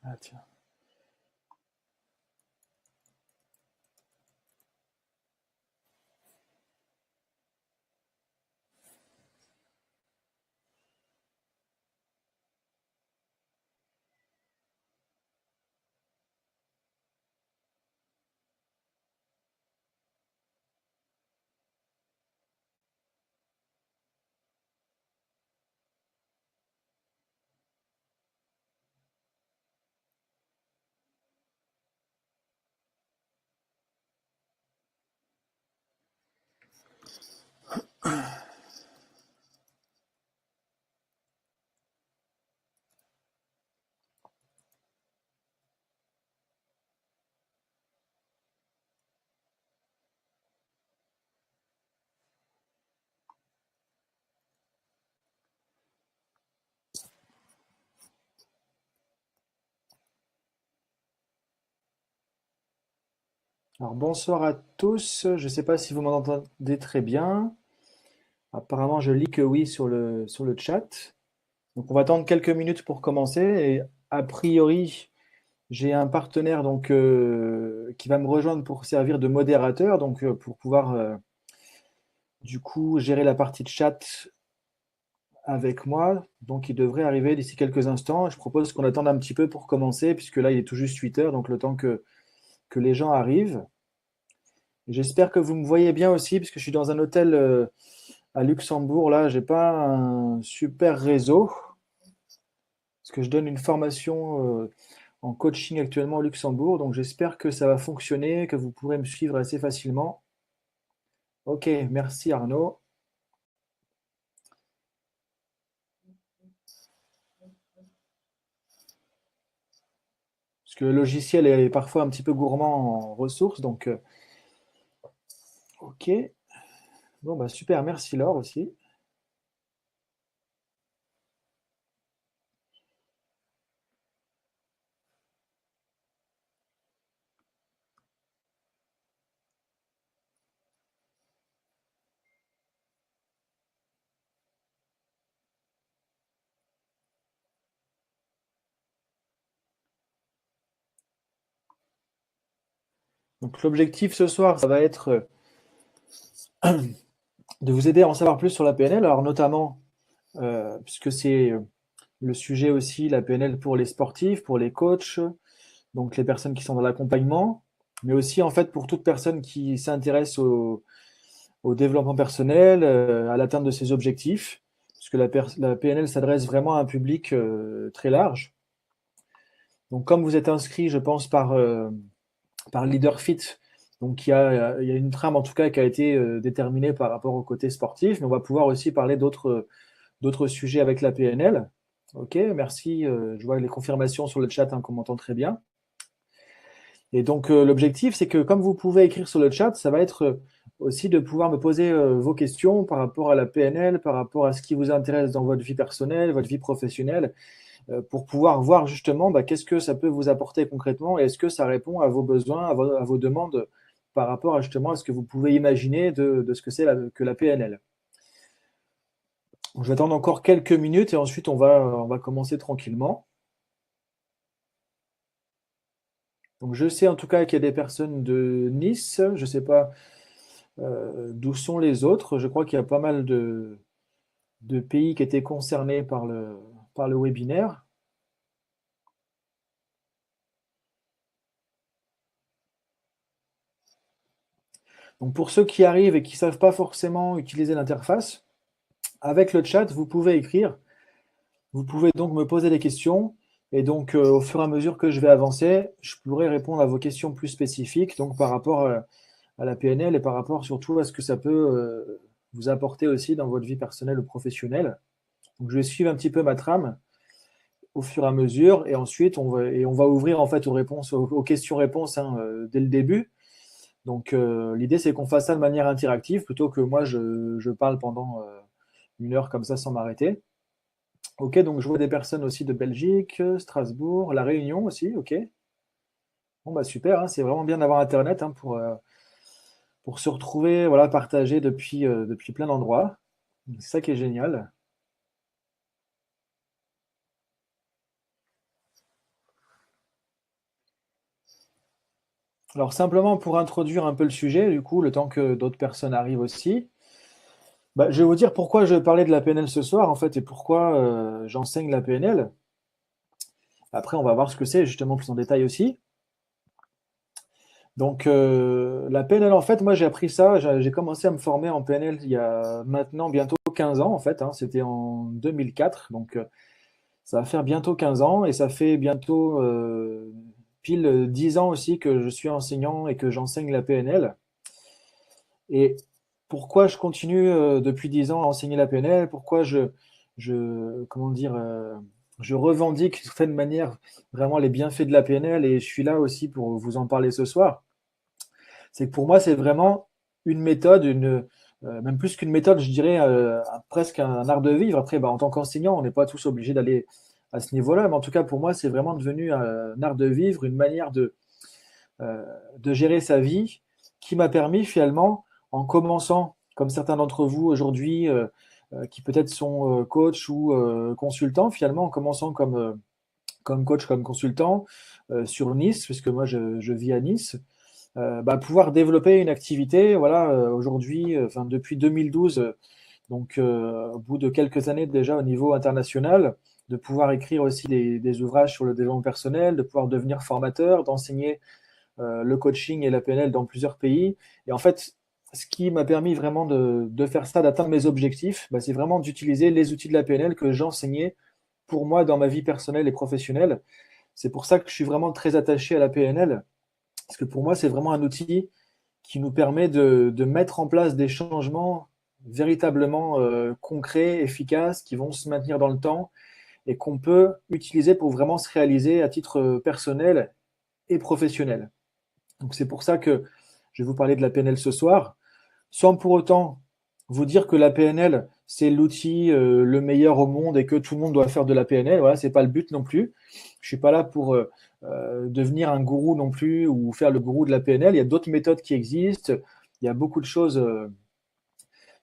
Ah, tiens. Alors bonsoir à tous. Je ne sais pas si vous m'entendez très bien. Apparemment, je lis que oui sur le chat. Donc on va attendre quelques minutes pour commencer. Et a priori, j'ai un partenaire donc qui va me rejoindre pour servir de modérateur, donc pour pouvoir du coup gérer la partie de chat avec moi. Donc il devrait arriver d'ici quelques instants. Je propose qu'on attende un petit peu pour commencer, puisque là il est tout juste 8 heures, donc le temps que les gens arrivent. J'espère que vous me voyez bien aussi, puisque je suis dans un hôtel à Luxembourg. Là, j'ai pas un super réseau, parce que je donne une formation en coaching actuellement au Luxembourg. Donc j'espère que ça va fonctionner, que vous pourrez me suivre assez facilement. Ok, merci Arnaud. Parce que le logiciel est parfois un petit peu gourmand en ressources. Donc, ok. Bon, bah super, merci Laure aussi. Donc l'objectif ce soir, ça va être de vous aider à en savoir plus sur la PNL. Alors notamment, puisque c'est le sujet aussi, la PNL pour les sportifs, pour les coachs, donc les personnes qui sont dans l'accompagnement, mais aussi en fait pour toute personne qui s'intéresse au développement personnel, à l'atteinte de ses objectifs, puisque la PNL s'adresse vraiment à un public très large. Donc comme vous êtes inscrit, je pense, par LeaderFit, donc il y a une trame en tout cas qui a été déterminée par rapport au côté sportif, mais on va pouvoir aussi parler d'autres sujets avec la PNL. Ok, merci. Je vois les confirmations sur le chat, hein, qu'on m'entend très bien. Et donc l'objectif, c'est que comme vous pouvez écrire sur le chat, ça va être aussi de pouvoir me poser vos questions par rapport à la PNL, par rapport à ce qui vous intéresse dans votre vie personnelle, votre vie professionnelle, pour pouvoir voir justement qu'est-ce que ça peut vous apporter concrètement et est-ce que ça répond à vos besoins, à vos demandes par rapport à justement à ce que vous pouvez imaginer de ce que c'est que la PNL. Donc, je vais attendre encore quelques minutes et ensuite on va commencer tranquillement. Donc je sais en tout cas qu'il y a des personnes de Nice, je ne sais pas d'où sont les autres. Je crois qu'il y a pas mal de pays qui étaient concernés par le webinaire. Donc pour ceux qui arrivent et qui ne savent pas forcément utiliser l'interface, avec le chat, vous pouvez écrire. Vous pouvez donc me poser des questions et donc au fur et à mesure que je vais avancer, je pourrai répondre à vos questions plus spécifiques, donc par rapport à la PNL et par rapport surtout à ce que ça peut vous apporter aussi dans votre vie personnelle ou professionnelle. Donc je vais suivre un petit peu ma trame au fur et à mesure et ensuite on va ouvrir en fait aux questions-réponses, hein, dès le début. Donc l'idée c'est qu'on fasse ça de manière interactive plutôt que moi je parle pendant une heure comme ça sans m'arrêter. Ok, donc je vois des personnes aussi de Belgique, Strasbourg, La Réunion aussi, ok. Bon bah super, hein, c'est vraiment bien d'avoir Internet, hein, pour se retrouver, voilà, partager depuis plein d'endroits. C'est ça qui est génial. Alors simplement pour introduire un peu le sujet, du coup, le temps que d'autres personnes arrivent aussi, bah, je vais vous dire pourquoi je parlais de la PNL ce soir, en fait, et pourquoi j'enseigne la PNL. Après, on va voir ce que c'est justement plus en détail aussi. Donc, la PNL, en fait, moi j'ai appris ça, j'ai commencé à me former en PNL il y a maintenant bientôt 15 ans, en fait, hein, c'était en 2004, donc ça va faire bientôt 15 ans et ça fait bientôt pile 10 ans aussi que je suis enseignant et que j'enseigne la PNL. Et pourquoi je continue depuis 10 ans à enseigner la PNL? Pourquoi comment dire, je revendique d'une certaine manière vraiment les bienfaits de la PNL et je suis là aussi pour vous en parler ce soir? C'est que pour moi, c'est vraiment une méthode, même plus qu'une méthode, je dirais presque un art de vivre. Après, bah, en tant qu'enseignant, on n'est pas tous obligés d'aller à ce niveau-là, mais en tout cas, pour moi, c'est vraiment devenu un art de vivre, une manière de gérer sa vie qui m'a permis finalement, en commençant, comme certains d'entre vous aujourd'hui, qui peut-être sont coach ou consultants, finalement, en commençant comme coach, comme consultant sur Nice, puisque moi je vis à Nice, bah, pouvoir développer une activité, voilà, aujourd'hui, enfin depuis 2012, donc au bout de quelques années déjà au niveau international, de pouvoir écrire aussi des ouvrages sur le développement personnel, de pouvoir devenir formateur, d'enseigner le coaching et la PNL dans plusieurs pays. Et en fait, ce qui m'a permis vraiment de faire ça, d'atteindre mes objectifs, bah, c'est vraiment d'utiliser les outils de la PNL que j'enseignais pour moi dans ma vie personnelle et professionnelle. C'est pour ça que je suis vraiment très attaché à la PNL, parce que pour moi, c'est vraiment un outil qui nous permet de mettre en place des changements véritablement concrets, efficaces, qui vont se maintenir dans le temps et qu'on peut utiliser pour vraiment se réaliser à titre personnel et professionnel. Donc c'est pour ça que je vais vous parler de la PNL ce soir, sans pour autant vous dire que la PNL, c'est l'outil le meilleur au monde et que tout le monde doit faire de la PNL. Voilà, c'est pas le but non plus. Je suis pas là pour devenir un gourou non plus ou faire le gourou de la PNL. Il y a d'autres méthodes qui existent. Il y a beaucoup de choses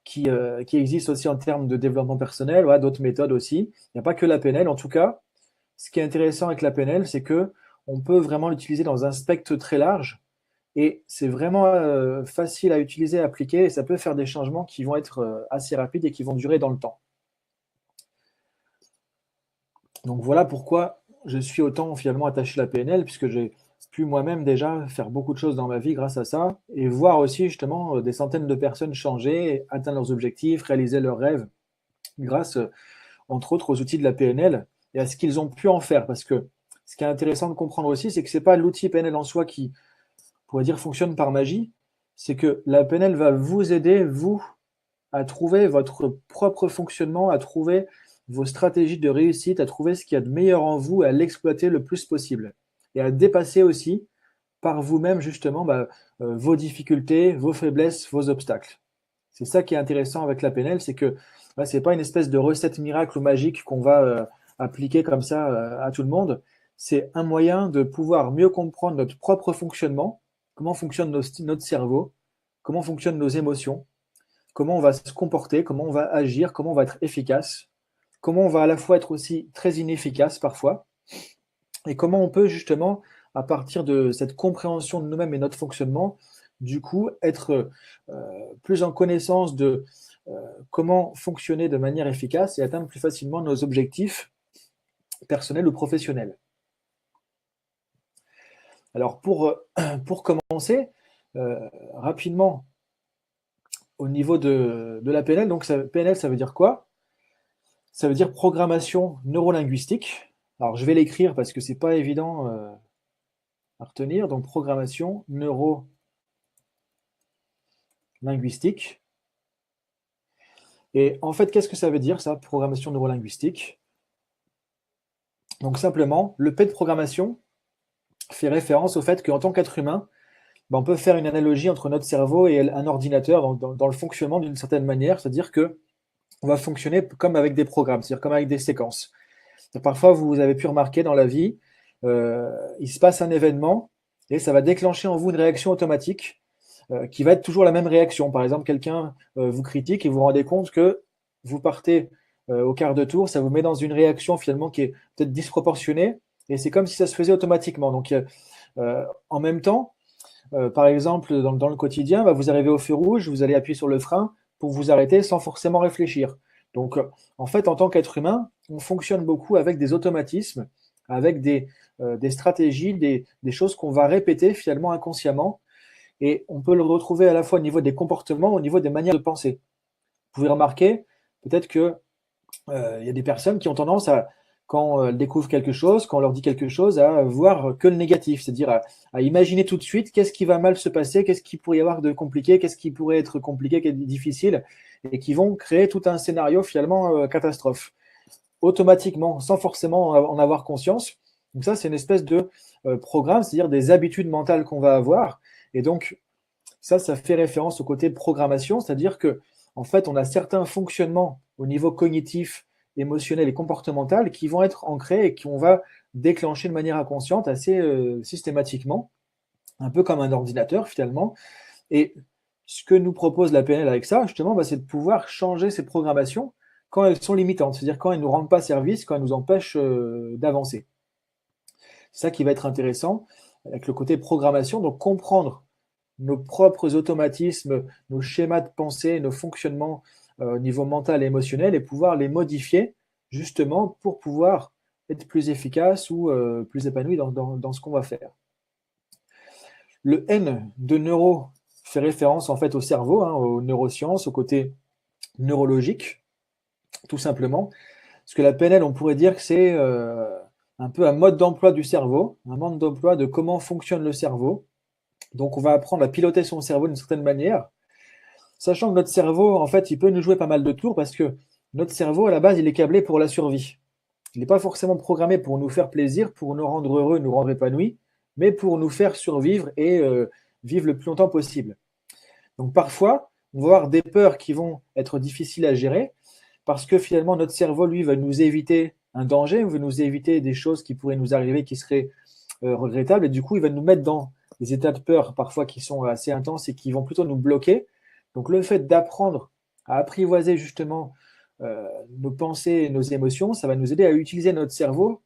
qui existent aussi en termes de développement personnel. Voilà, d'autres méthodes aussi. Il n'y a pas que la PNL. En tout cas, ce qui est intéressant avec la PNL, c'est que on peut vraiment l'utiliser dans un spectre très large et c'est vraiment facile à utiliser, à appliquer, et ça peut faire des changements qui vont être assez rapides et qui vont durer dans le temps. Donc voilà pourquoi je suis autant finalement attaché à la PNL, puisque j'ai pu moi-même déjà faire beaucoup de choses dans ma vie grâce à ça, et voir aussi justement des centaines de personnes changer, atteindre leurs objectifs, réaliser leurs rêves, grâce entre autres aux outils de la PNL et à ce qu'ils ont pu en faire. Parce que ce qui est intéressant de comprendre aussi, c'est que ce n'est pas l'outil PNL en soi qui, on pourrait dire, fonctionne par magie, c'est que la PNL va vous aider, vous, à trouver votre propre fonctionnement, à trouver vos stratégies de réussite, à trouver ce qu'il y a de meilleur en vous et à l'exploiter le plus possible. Et à dépasser aussi par vous-même justement vos difficultés, vos faiblesses, vos obstacles. C'est ça qui est intéressant avec la PNL, c'est que ce n'est pas une espèce de recette miracle ou magique qu'on va appliquer comme ça à tout le monde. C'est un moyen de pouvoir mieux comprendre notre propre fonctionnement, comment fonctionne notre cerveau, comment fonctionnent nos émotions, comment on va se comporter, comment on va agir, comment on va être efficace, comment on va à la fois être aussi très inefficace parfois, et comment on peut justement, à partir de cette compréhension de nous-mêmes et notre fonctionnement, du coup, être plus en connaissance de comment fonctionner de manière efficace et atteindre plus facilement nos objectifs personnels ou professionnels. Alors pour commencer, rapidement, au niveau de la PNL, donc PNL, ça veut dire quoi? Ça veut dire programmation neurolinguistique. Alors, je vais l'écrire parce que c'est pas évident à retenir. Donc, programmation neurolinguistique. Et en fait, qu'est-ce que ça veut dire, ça, programmation neurolinguistique? Donc, simplement, le P de programmation fait référence au fait qu'en tant qu'être humain, ben, on peut faire une analogie entre notre cerveau et un ordinateur dans le fonctionnement d'une certaine manière. C'est-à-dire que on va fonctionner comme avec des programmes, c'est-à-dire comme avec des séquences. Parfois, vous avez pu remarquer dans la vie, il se passe un événement et ça va déclencher en vous une réaction automatique qui va être toujours la même réaction. Par exemple, quelqu'un vous critique et vous vous rendez compte que vous partez au quart de tour, ça vous met dans une réaction finalement qui est peut-être disproportionnée et c'est comme si ça se faisait automatiquement. Donc, en même temps, par exemple, dans le quotidien, bah, vous arrivez au feu rouge, vous allez appuyer sur le frein pour vous arrêter sans forcément réfléchir. Donc, en fait, en tant qu'être humain, on fonctionne beaucoup avec des automatismes, avec des stratégies, des choses qu'on va répéter finalement inconsciemment. Et on peut le retrouver à la fois au niveau des comportements, au niveau des manières de penser. Vous pouvez remarquer peut-être que il y a des personnes qui ont tendance à, quand elles découvrent quelque chose, quand on leur dit quelque chose, à voir que le négatif, c'est-à-dire à imaginer tout de suite qu'est-ce qui va mal se passer, qu'est-ce qu'il pourrait y avoir de compliqué, qu'est-ce qui pourrait être compliqué, qu'est-ce qui est difficile, et qui vont créer tout un scénario finalement catastrophe, automatiquement, sans forcément en avoir conscience. Donc ça, c'est une espèce de programme, c'est-à-dire des habitudes mentales qu'on va avoir, et donc ça fait référence au côté programmation, c'est-à-dire que en fait, on a certains fonctionnements au niveau cognitif, émotionnel et comportemental qui vont être ancrés et qu'on va déclencher de manière inconsciente assez systématiquement, un peu comme un ordinateur finalement. Et ce que nous propose la PNL avec ça, justement, bah, c'est de pouvoir changer ces programmations quand elles sont limitantes, c'est-à-dire quand elles ne nous rendent pas service, quand elles nous empêchent d'avancer. C'est ça qui va être intéressant avec le côté programmation, donc comprendre nos propres automatismes, nos schémas de pensée, nos fonctionnements au niveau mental et émotionnel et pouvoir les modifier justement pour pouvoir être plus efficace ou plus épanoui dans ce qu'on va faire. Le N de neuro fait référence en fait au cerveau, hein, aux neurosciences, au côté neurologique, tout simplement. Parce que la PNL, on pourrait dire que c'est un peu un mode d'emploi du cerveau, un mode d'emploi de comment fonctionne le cerveau. Donc, on va apprendre à piloter son cerveau d'une certaine manière, sachant que notre cerveau, en fait, il peut nous jouer pas mal de tours parce que notre cerveau, à la base, il est câblé pour la survie. Il n'est pas forcément programmé pour nous faire plaisir, pour nous rendre heureux, nous rendre épanouis, mais pour nous faire survivre et vivre le plus longtemps possible. Donc, parfois, on va avoir des peurs qui vont être difficiles à gérer parce que finalement, notre cerveau, lui, va nous éviter un danger, va nous éviter des choses qui pourraient nous arriver qui seraient regrettables et du coup, il va nous mettre dans des états de peur parfois qui sont assez intenses et qui vont plutôt nous bloquer. Donc le fait d'apprendre à apprivoiser justement nos pensées et nos émotions, ça va nous aider à utiliser notre cerveau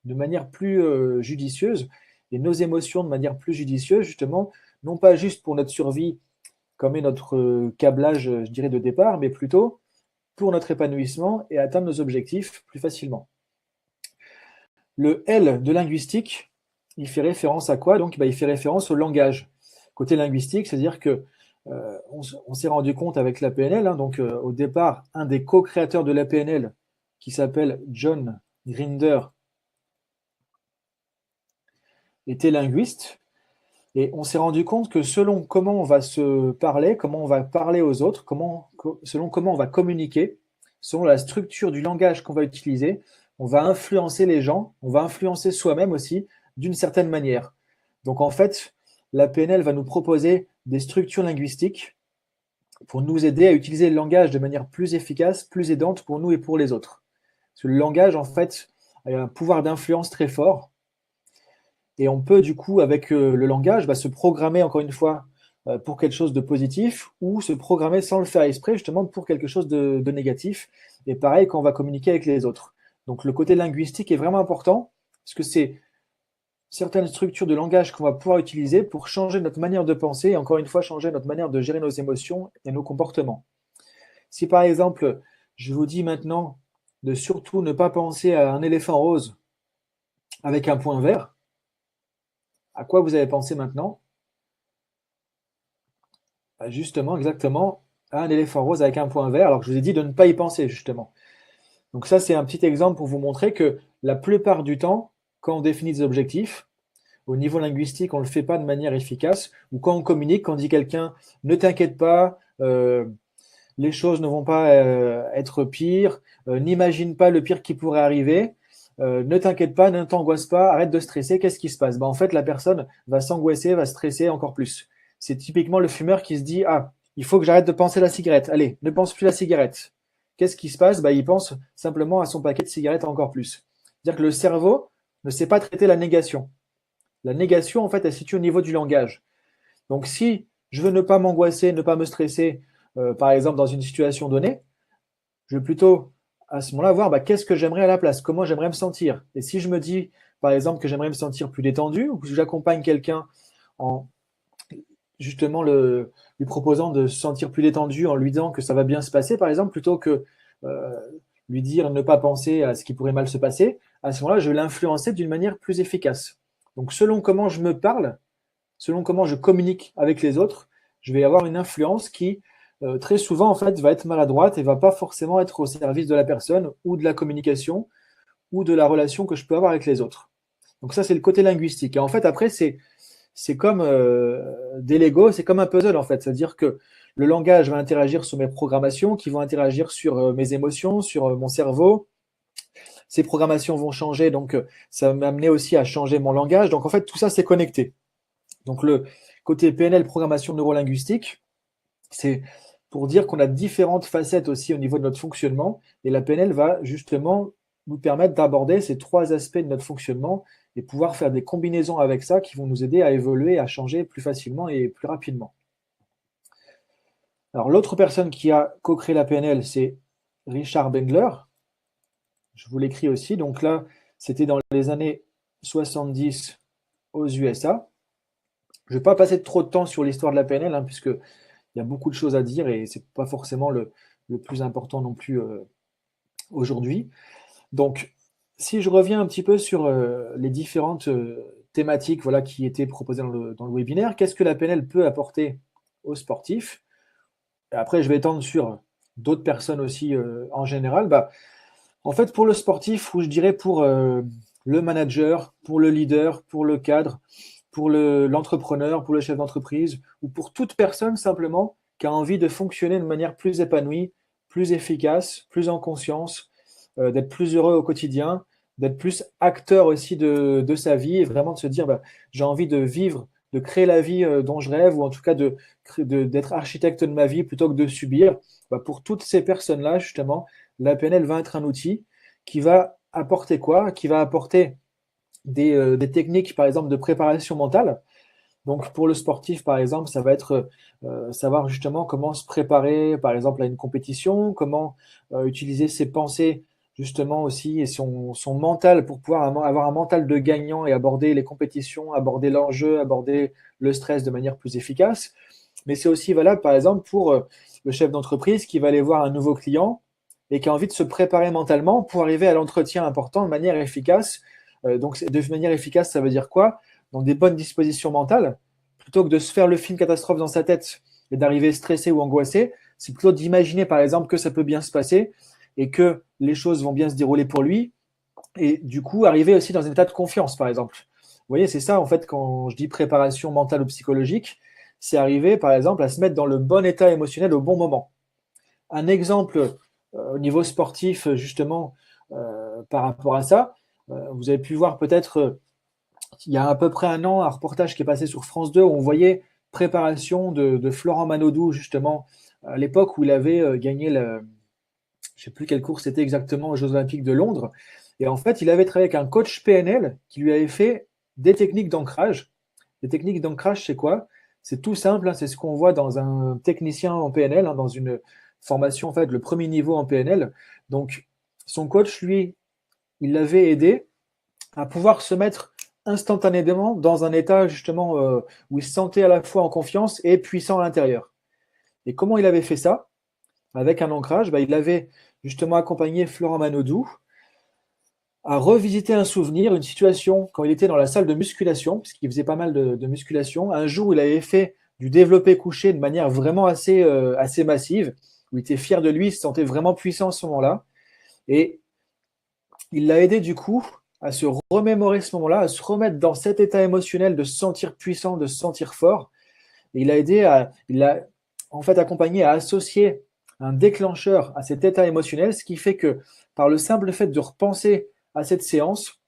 de manière plus judicieuse et nos émotions de manière plus judicieuse, justement, non pas juste pour notre survie, comme est notre câblage, je dirais, de départ, mais plutôt pour notre épanouissement et atteindre nos objectifs plus facilement. Le L de linguistique, il fait référence à quoi? Donc, il fait référence au langage. Côté linguistique, c'est-à-dire que on s'est rendu compte avec la PNL, hein, donc au départ, un des co-créateurs de la PNL, qui s'appelle John Grinder, était linguiste. Et on s'est rendu compte que selon comment on va se parler, comment on va parler aux autres, selon comment on va communiquer, selon la structure du langage qu'on va utiliser, on va influencer les gens, on va influencer soi-même aussi d'une certaine manière. Donc en fait, la PNL va nous proposer des structures linguistiques pour nous aider à utiliser le langage de manière plus efficace, plus aidante pour nous et pour les autres. Parce que le langage, en fait, a un pouvoir d'influence très fort. Et on peut, du coup, avec le langage, se programmer, encore une fois, pour quelque chose de positif ou se programmer sans le faire exprès, justement, pour quelque chose de négatif. Et pareil, quand on va communiquer avec les autres. Donc, le côté linguistique est vraiment important parce que c'est certaines structures de langage qu'on va pouvoir utiliser pour changer notre manière de penser et encore une fois changer notre manière de gérer nos émotions et nos comportements. Si par exemple, je vous dis maintenant de surtout ne pas penser à un éléphant rose avec un point vert, à quoi vous avez pensé maintenant? Justement, exactement, à un éléphant rose avec un point vert, alors que je vous ai dit de ne pas y penser justement. Donc ça, c'est un petit exemple pour vous montrer que la plupart du temps, quand on définit des objectifs, au niveau linguistique, on ne le fait pas de manière efficace, ou quand on communique, quand on dit quelqu'un ne t'inquiète pas, les choses ne vont pas être pires, n'imagine pas le pire qui pourrait arriver, ne t'inquiète pas, ne t'angoisse pas, arrête de stresser, qu'est-ce qui se passe? En fait, la personne va s'angoisser, va stresser encore plus. C'est typiquement le fumeur qui se dit, ah, il faut que j'arrête de penser à la cigarette, allez, ne pense plus à la cigarette. Qu'est-ce qui se passe? Il pense simplement à son paquet de cigarettes encore plus. C'est-à-dire que le cerveau ne sait pas traiter la négation. La négation, en fait, elle se situe au niveau du langage. Donc, si je veux ne pas m'angoisser, ne pas me stresser, par exemple, dans une situation donnée, je vais plutôt, à ce moment-là, voir qu'est-ce que j'aimerais à la place, comment j'aimerais me sentir. Et si je me dis, par exemple, que j'aimerais me sentir plus détendu, ou que j'accompagne quelqu'un justement lui proposant de se sentir plus détendu en lui disant que ça va bien se passer, par exemple, plutôt que euh, lui dire ne pas penser à ce qui pourrait mal se passer, à ce moment-là, je vais l'influencer d'une manière plus efficace. Donc, selon comment je me parle, selon comment je communique avec les autres, je vais avoir une influence qui, très souvent, en fait, va être maladroite et va pas forcément être au service de la personne ou de la communication ou de la relation que je peux avoir avec les autres. Donc ça, c'est le côté linguistique. Et en fait, après, c'est comme des Lego, c'est comme un puzzle en fait. C'est-à-dire que le langage va interagir sur mes programmations, qui vont interagir sur mes émotions, sur mon cerveau. Ces programmations vont changer, donc ça va m'amener aussi à changer mon langage. Donc en fait, tout ça, c'est connecté. Donc le côté PNL, programmation neurolinguistique, c'est pour dire qu'on a différentes facettes aussi au niveau de notre fonctionnement. Et la PNL va justement nous permettre d'aborder ces trois aspects de notre fonctionnement et pouvoir faire des combinaisons avec ça qui vont nous aider à évoluer, à changer plus facilement et plus rapidement. Alors l'autre personne qui a co-créé la PNL, c'est Richard Bendler. Je vous l'écris aussi. Donc là, c'était dans les années 70 aux USA. Je ne vais pas passer trop de temps sur l'histoire de la PNL, hein, puisque il y a beaucoup de choses à dire et ce n'est pas forcément le plus important non plus aujourd'hui. Donc, si je reviens un petit peu sur les différentes thématiques voilà, qui étaient proposées dans le webinaire, qu'est-ce que la PNL peut apporter aux sportifs? Et après, je vais étendre sur d'autres personnes aussi en général. Bah, en fait, pour le sportif, ou je dirais pour le manager, pour le leader, pour le cadre, pour l'entrepreneur, pour le chef d'entreprise, ou pour toute personne simplement qui a envie de fonctionner de manière plus épanouie, plus efficace, plus en conscience, d'être plus heureux au quotidien, d'être plus acteur aussi de sa vie et vraiment de se dire bah, j'ai envie de vivre, de créer la vie dont je rêve ou en tout cas d'être architecte de ma vie plutôt que de subir. Bah, pour toutes ces personnes-là, justement, la PNL va être un outil qui va apporter quoi? Qui va apporter des techniques, par exemple, de préparation mentale. Donc, pour le sportif, par exemple, ça va être savoir justement comment se préparer, par exemple, à une compétition, comment utiliser ses pensées, justement, aussi, et son mental pour pouvoir avoir un mental de gagnant et aborder les compétitions, aborder l'enjeu, aborder le stress de manière plus efficace. Mais c'est aussi valable, par exemple, pour le chef d'entreprise qui va aller voir un nouveau client et qui a envie de se préparer mentalement pour arriver à l'entretien important de manière efficace. Donc, de manière efficace, ça veut dire quoi? Donc, des bonnes dispositions mentales, plutôt que de se faire le film catastrophe dans sa tête et d'arriver stressé ou angoissé, c'est plutôt d'imaginer, par exemple, que ça peut bien se passer et que les choses vont bien se dérouler pour lui. Et du coup, arriver aussi dans un état de confiance, par exemple. Vous voyez, c'est ça, en fait, quand je dis préparation mentale ou psychologique, c'est arriver, par exemple, à se mettre dans le bon état émotionnel au bon moment. Un exemple au niveau sportif, justement, par rapport à ça, vous avez pu voir peut-être il y a à peu près un an un reportage qui est passé sur France 2 où on voyait préparation de Florent Manodou, justement, à l'époque où il avait gagné je ne sais plus quelle course c'était exactement aux Jeux Olympiques de Londres. Et en fait, il avait travaillé avec un coach PNL qui lui avait fait des techniques d'ancrage. Les techniques d'ancrage, c'est quoi? C'est tout simple, hein, c'est ce qu'on voit dans un technicien en PNL, hein, dans une formation, en fait, le premier niveau en PNL. Donc, son coach, lui, il l'avait aidé à pouvoir se mettre instantanément dans un état, justement, où il se sentait à la fois en confiance et puissant à l'intérieur. Et comment il avait fait ça? Avec un ancrage, bah, il avait justement accompagné Florent Manodou à revisiter un souvenir, une situation quand il était dans la salle de musculation, puisqu'il faisait pas mal de musculation. Un jour, il avait fait du développé couché de manière vraiment assez massive, où il était fier de lui, il se sentait vraiment puissant à ce moment-là. Et il l'a aidé du coup à se remémorer ce moment-là, à se remettre dans cet état émotionnel de se sentir puissant, de se sentir fort. Et il l'a en fait accompagné à associer un déclencheur à cet état émotionnel, ce qui fait que par le simple fait de repenser à cette séance,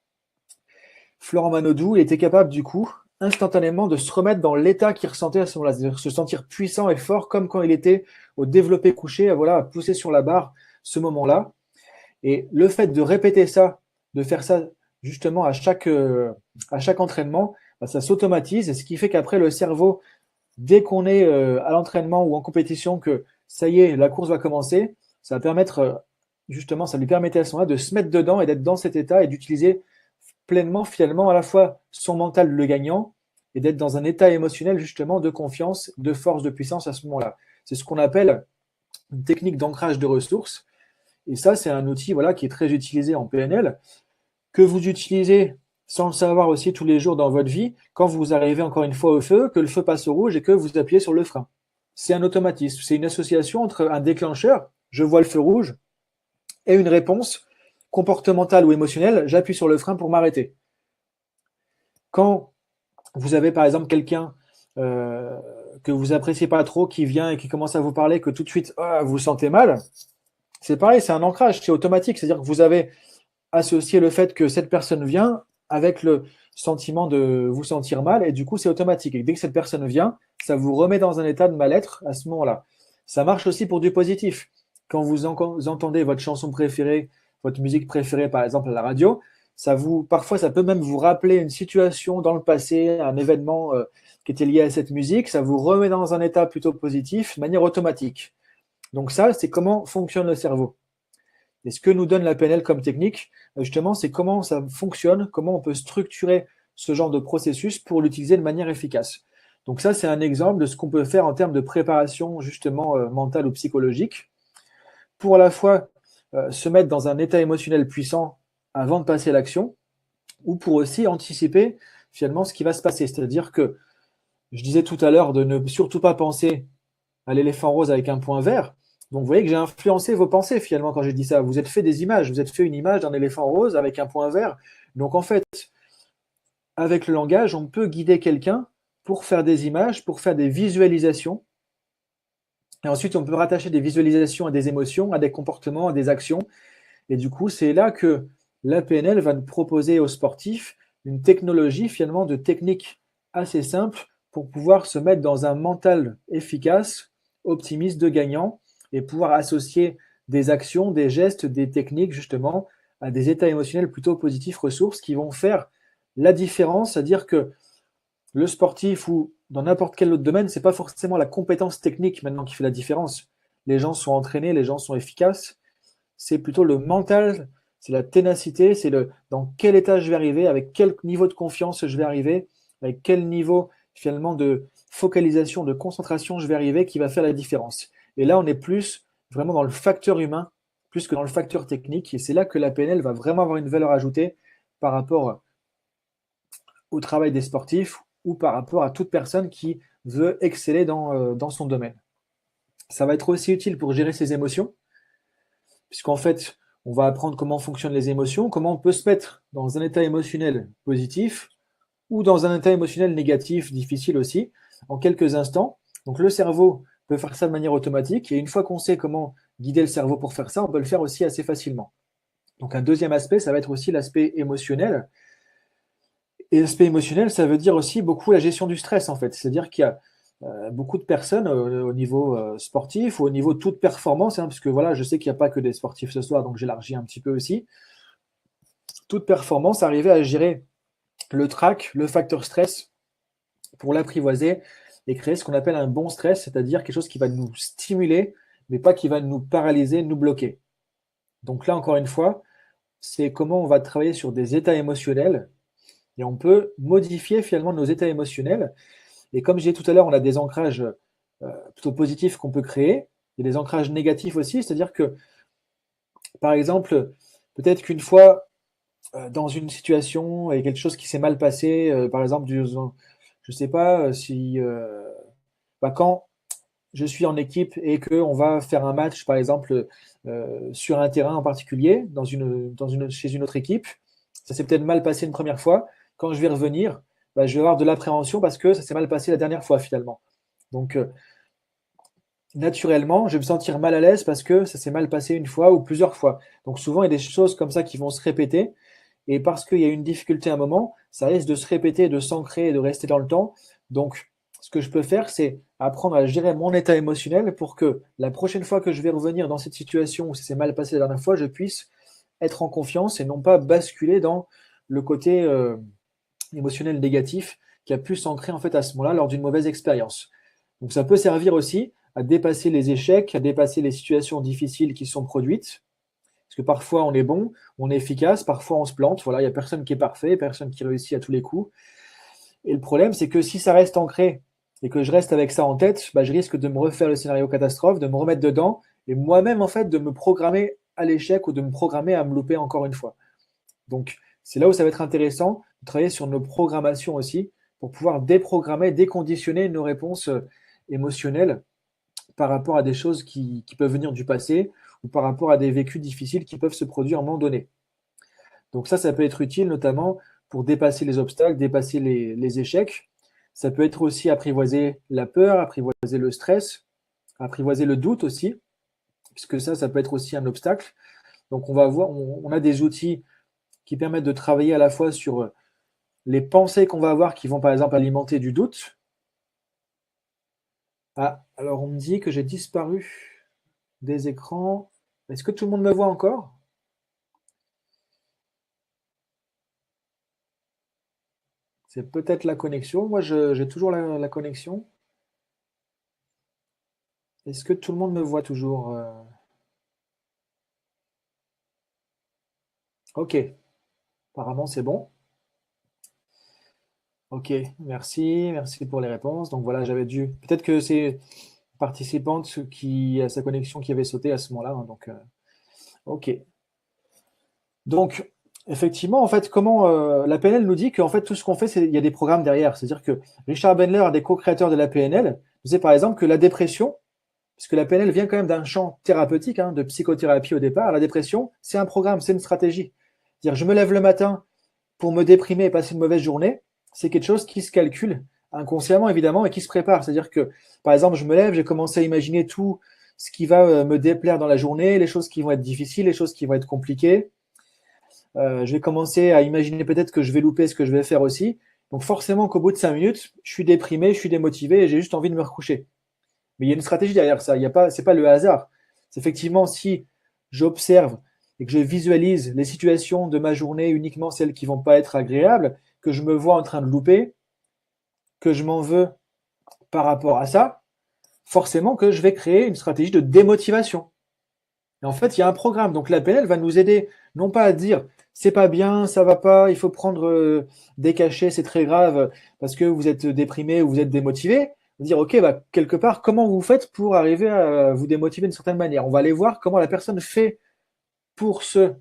Florent Manodou il était capable du coup instantanément de se remettre dans l'état qu'il ressentait à ce moment-là, c'est-à-dire se sentir puissant et fort comme quand il était au développé couché, voilà, à pousser sur la barre ce moment-là. Et le fait de répéter ça, de faire ça justement à chaque entraînement, bah, ça s'automatise, et ce qui fait qu'après le cerveau, dès qu'on est à l'entraînement ou en compétition, que ça y est, la course va commencer, ça va permettre justement, ça lui permettait à ce moment-là de se mettre dedans et d'être dans cet état et d'utiliser pleinement finalement à la fois son mental le gagnant et d'être dans un état émotionnel justement de confiance, de force, de puissance à ce moment-là. C'est ce qu'on appelle une technique d'ancrage de ressources. Et ça, c'est un outil voilà, qui est très utilisé en PNL, que vous utilisez sans le savoir aussi tous les jours dans votre vie, quand vous arrivez encore une fois au feu, que le feu passe au rouge et que vous appuyez sur le frein. C'est un automatisme, c'est une association entre un déclencheur, je vois le feu rouge, et une réponse comportementale ou émotionnelle, j'appuie sur le frein pour m'arrêter. Quand vous avez par exemple quelqu'un que vous appréciez pas trop qui vient et qui commence à vous parler, que tout de suite vous vous sentez mal, c'est pareil, c'est un ancrage, c'est automatique, c'est-à-dire que vous avez associé le fait que cette personne vient avec le sentiment de vous sentir mal et du coup c'est automatique. Et dès que cette personne vient, ça vous remet dans un état de mal-être à ce moment-là. Ça marche aussi pour du positif. Quand vous entendez votre chanson préférée, votre musique préférée par exemple à la radio, parfois ça peut même vous rappeler une situation dans le passé, un événement qui était lié à cette musique, ça vous remet dans un état plutôt positif de manière automatique. Donc ça, c'est comment fonctionne le cerveau. Et ce que nous donne la PNL comme technique, justement, c'est comment ça fonctionne, comment on peut structurer ce genre de processus pour l'utiliser de manière efficace. Donc ça, c'est un exemple de ce qu'on peut faire en termes de préparation justement mentale ou psychologique, pour à la fois se mettre dans un état émotionnel puissant avant de passer à l'action, ou pour aussi anticiper finalement ce qui va se passer. C'est-à-dire que je disais tout à l'heure de ne surtout pas penser à l'éléphant rose avec un point vert. Donc vous voyez que j'ai influencé vos pensées finalement quand j'ai dit ça. Vous êtes fait des images, vous êtes fait une image d'un éléphant rose avec un point vert. Donc en fait, avec le langage, on peut guider quelqu'un pour faire des images, pour faire des visualisations. Et ensuite, on peut rattacher des visualisations à des émotions, à des comportements, à des actions. Et du coup, c'est là que la PNL va nous proposer aux sportifs une technologie finalement de technique assez simple pour pouvoir se mettre dans un mental efficace, optimiste, de gagnant, et pouvoir associer des actions, des gestes, des techniques justement à des états émotionnels plutôt positifs, ressources qui vont faire la différence, c'est-à-dire que le sportif ou dans n'importe quel autre domaine, c'est pas forcément la compétence technique maintenant qui fait la différence. Les gens sont entraînés, les gens sont efficaces, c'est plutôt le mental, c'est la ténacité, c'est le dans quel état je vais arriver, avec quel niveau de confiance je vais arriver, avec quel niveau finalement de focalisation, de concentration je vais arriver qui va faire la différence. Et là, on est plus vraiment dans le facteur humain, plus que dans le facteur technique. Et c'est là que la PNL va vraiment avoir une valeur ajoutée par rapport au travail des sportifs ou par rapport à toute personne qui veut exceller dans son domaine. Ça va être aussi utile pour gérer ses émotions, puisqu'en fait, on va apprendre comment fonctionnent les émotions, comment on peut se mettre dans un état émotionnel positif ou dans un état émotionnel négatif, difficile aussi, en quelques instants. Donc le cerveau peut faire ça de manière automatique, et une fois qu'on sait comment guider le cerveau pour faire ça, on peut le faire aussi assez facilement. Donc un deuxième aspect, ça va être aussi l'aspect émotionnel. Et l'aspect émotionnel, ça veut dire aussi beaucoup la gestion du stress, en fait. C'est-à-dire qu'il y a beaucoup de personnes au niveau sportif ou au niveau de toute performance, parce que voilà, je sais qu'il n'y a pas que des sportifs ce soir, donc j'élargis un petit peu aussi. Toute performance, arriver à gérer le trac, le facteur stress pour l'apprivoiser et créer ce qu'on appelle un bon stress, c'est-à-dire quelque chose qui va nous stimuler, mais pas qui va nous paralyser, nous bloquer. Donc là, encore une fois, c'est comment on va travailler sur des états émotionnels et on peut modifier finalement nos états émotionnels. Et comme j'ai dit tout à l'heure, on a des ancrages plutôt positifs qu'on peut créer et des ancrages négatifs aussi, c'est-à-dire que, par exemple, peut-être qu'une fois, dans une situation et quelque chose qui s'est mal passé, par exemple, je ne sais pas si quand je suis en équipe et qu'on va faire un match, par exemple, sur un terrain en particulier, chez une autre équipe, ça s'est peut-être mal passé une première fois. Quand je vais revenir, je vais avoir de l'appréhension parce que ça s'est mal passé la dernière fois finalement. Donc, naturellement, je vais me sentir mal à l'aise parce que ça s'est mal passé une fois ou plusieurs fois. Donc, souvent, il y a des choses comme ça qui vont se répéter. Et parce qu'il y a une difficulté à un moment, ça risque de se répéter, de s'ancrer et de rester dans le temps. Donc, ce que je peux faire, c'est apprendre à gérer mon état émotionnel pour que la prochaine fois que je vais revenir dans cette situation où ça s'est mal passé la dernière fois, je puisse être en confiance et non pas basculer dans le côté émotionnel négatif qui a pu s'ancrer en fait à ce moment-là lors d'une mauvaise expérience. Donc ça peut servir aussi à dépasser les échecs, à dépasser les situations difficiles qui sont produites. Parce que parfois on est bon, on est efficace, parfois on se plante. Voilà, il n'y a personne qui est parfait, personne qui réussit à tous les coups. Et le problème, c'est que si ça reste ancré et que je reste avec ça en tête, bah, je risque de me refaire le scénario catastrophe, de me remettre dedans et moi-même, en fait, de me programmer à l'échec ou de me programmer à me louper encore une fois. Donc, c'est là où ça va être intéressant de travailler sur nos programmations aussi pour pouvoir déprogrammer, déconditionner nos réponses émotionnelles par rapport à des choses qui peuvent venir du passé ou par rapport à des vécus difficiles qui peuvent se produire à un moment donné. Donc ça peut être utile notamment pour dépasser les obstacles, dépasser les échecs. Ça peut être aussi apprivoiser la peur, apprivoiser le stress, apprivoiser le doute aussi, puisque ça peut être aussi un obstacle. Donc on va voir, on a des outils qui permettent de travailler à la fois sur les pensées qu'on va avoir qui vont par exemple alimenter du doute. Ah, alors on me dit que j'ai disparu des écrans. Est-ce que tout le monde me voit encore? C'est peut-être la connexion. Moi, j'ai toujours la connexion. Est-ce que tout le monde me voit toujours? Ok, apparemment c'est bon. Ok, merci pour les réponses. Donc voilà, j'avais dû. Peut-être que c'est une participante qui a sa connexion qui avait sauté à ce moment-là, hein, donc, ok. Donc, effectivement, en fait, comment la PNL nous dit qu'en fait tout ce qu'on fait, il y a des programmes derrière. C'est-à-dire que Richard Bandler, un des co-créateurs de la PNL, disait par exemple que la dépression, puisque la PNL vient quand même d'un champ thérapeutique, hein, de psychothérapie au départ, la dépression, c'est un programme, c'est une stratégie. C'est-à-dire, je me lève le matin pour me déprimer et passer une mauvaise journée, c'est quelque chose qui se calcule inconsciemment, évidemment, et qui se prépare. C'est-à-dire que, par exemple, je me lève, j'ai commencé à imaginer tout ce qui va me déplaire dans la journée, les choses qui vont être difficiles, les choses qui vont être compliquées. Je vais commencer à imaginer peut-être que je vais louper ce que je vais faire aussi. Donc forcément qu'au bout de 5 minutes, je suis déprimé, je suis démotivé et j'ai juste envie de me recoucher. Mais il y a une stratégie derrière ça. Il y a pas, c'est pas le hasard. C'est effectivement si j'observe et que je visualise les situations de ma journée, uniquement celles qui vont pas être agréables, que je me vois en train de louper, que je m'en veux par rapport à ça, forcément que je vais créer une stratégie de démotivation. Et en fait, il y a un programme. Donc la PNL va nous aider non pas à dire c'est pas bien, ça va pas, il faut prendre des cachets, c'est très grave parce que vous êtes déprimé ou vous êtes démotivé. Dire ok, bah, quelque part, comment vous faites pour arriver à vous démotiver d'une certaine manière. On va aller voir comment la personne fait pour se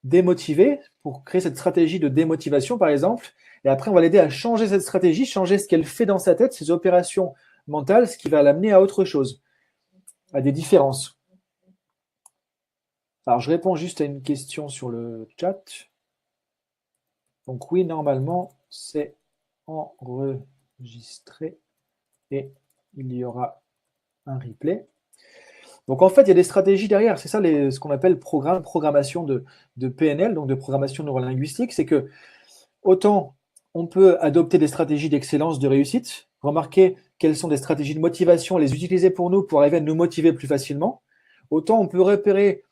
démotiver, pour créer cette stratégie de démotivation par exemple. Et après, on va l'aider à changer cette stratégie, changer ce qu'elle fait dans sa tête, ses opérations mentales, ce qui va l'amener à autre chose, à des différences. Alors, je réponds juste à une question sur le chat. Donc oui, normalement, c'est enregistré et il y aura un replay. Donc en fait, il y a des stratégies derrière. C'est ça ce qu'on appelle programmation de PNL, donc de programmation neurolinguistique. C'est que autant on peut adopter des stratégies d'excellence, de réussite, remarquer quelles sont des stratégies de motivation, les utiliser pour nous pour arriver à nous motiver plus facilement, autant on peut repérer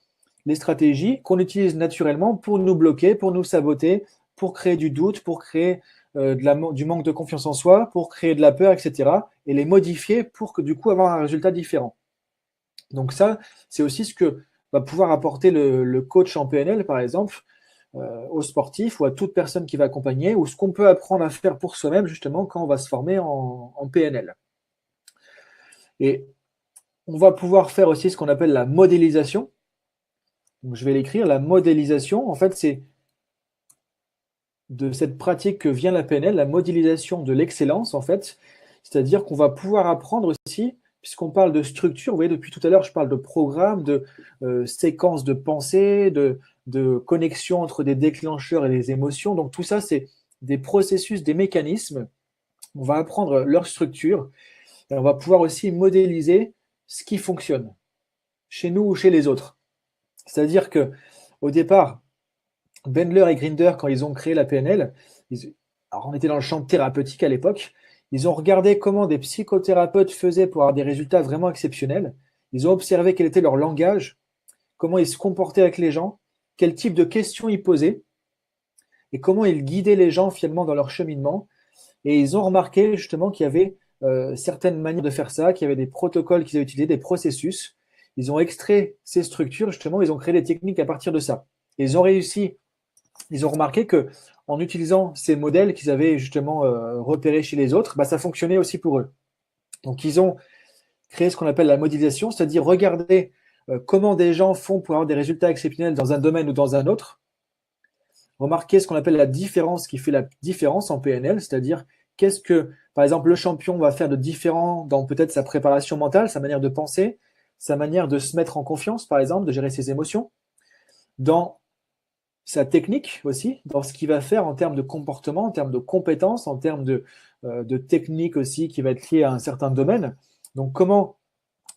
les stratégies qu'on utilise naturellement pour nous bloquer, pour nous saboter, pour créer du doute, pour créer du manque de confiance en soi, pour créer de la peur, etc. Et les modifier pour que du coup avoir un résultat différent. Donc ça, c'est aussi ce que va pouvoir apporter le coach en PNL, par exemple, aux sportifs ou à toute personne qui va accompagner, ou ce qu'on peut apprendre à faire pour soi-même justement quand on va se former en PNL. Et on va pouvoir faire aussi ce qu'on appelle la modélisation. Donc je vais l'écrire, la modélisation, en fait, c'est de cette pratique que vient la PNL, la modélisation de l'excellence, en fait. C'est-à-dire qu'on va pouvoir apprendre aussi, puisqu'on parle de structure, vous voyez, depuis tout à l'heure, je parle de programme, de séquence de pensée, de connexion entre des déclencheurs et des émotions. Donc tout ça, c'est des processus, des mécanismes. On va apprendre leur structure et on va pouvoir aussi modéliser ce qui fonctionne chez nous ou chez les autres. C'est-à-dire que au départ, Bendler et Grinder, quand ils ont créé la PNL, alors on était dans le champ thérapeutique à l'époque, ils ont regardé comment des psychothérapeutes faisaient pour avoir des résultats vraiment exceptionnels. Ils ont observé quel était leur langage, comment ils se comportaient avec les gens, quel type de questions ils posaient et comment ils guidaient les gens finalement dans leur cheminement. Et ils ont remarqué justement qu'il y avait certaines manières de faire ça, qu'il y avait des protocoles qu'ils avaient utilisés, des processus. Ils ont extrait ces structures, justement, ils ont créé des techniques à partir de ça. Et ils ont réussi ils ont remarqué que en utilisant ces modèles qu'ils avaient justement repérés chez les autres, bah, ça fonctionnait aussi pour eux. Donc ils ont créé ce qu'on appelle la modélisation, c'est-à-dire regarder comment des gens font pour avoir des résultats exceptionnels dans un domaine ou dans un autre. Remarquer ce qu'on appelle la différence qui fait la différence en PNL, c'est-à-dire qu'est-ce que, par exemple, le champion va faire de différent dans peut-être sa préparation mentale, sa manière de penser, sa manière de se mettre en confiance, par exemple, de gérer ses émotions, dans sa technique aussi, dans ce qu'il va faire en termes de comportement, en termes de compétences, en termes de technique aussi qui va être liée à un certain domaine. Donc, comment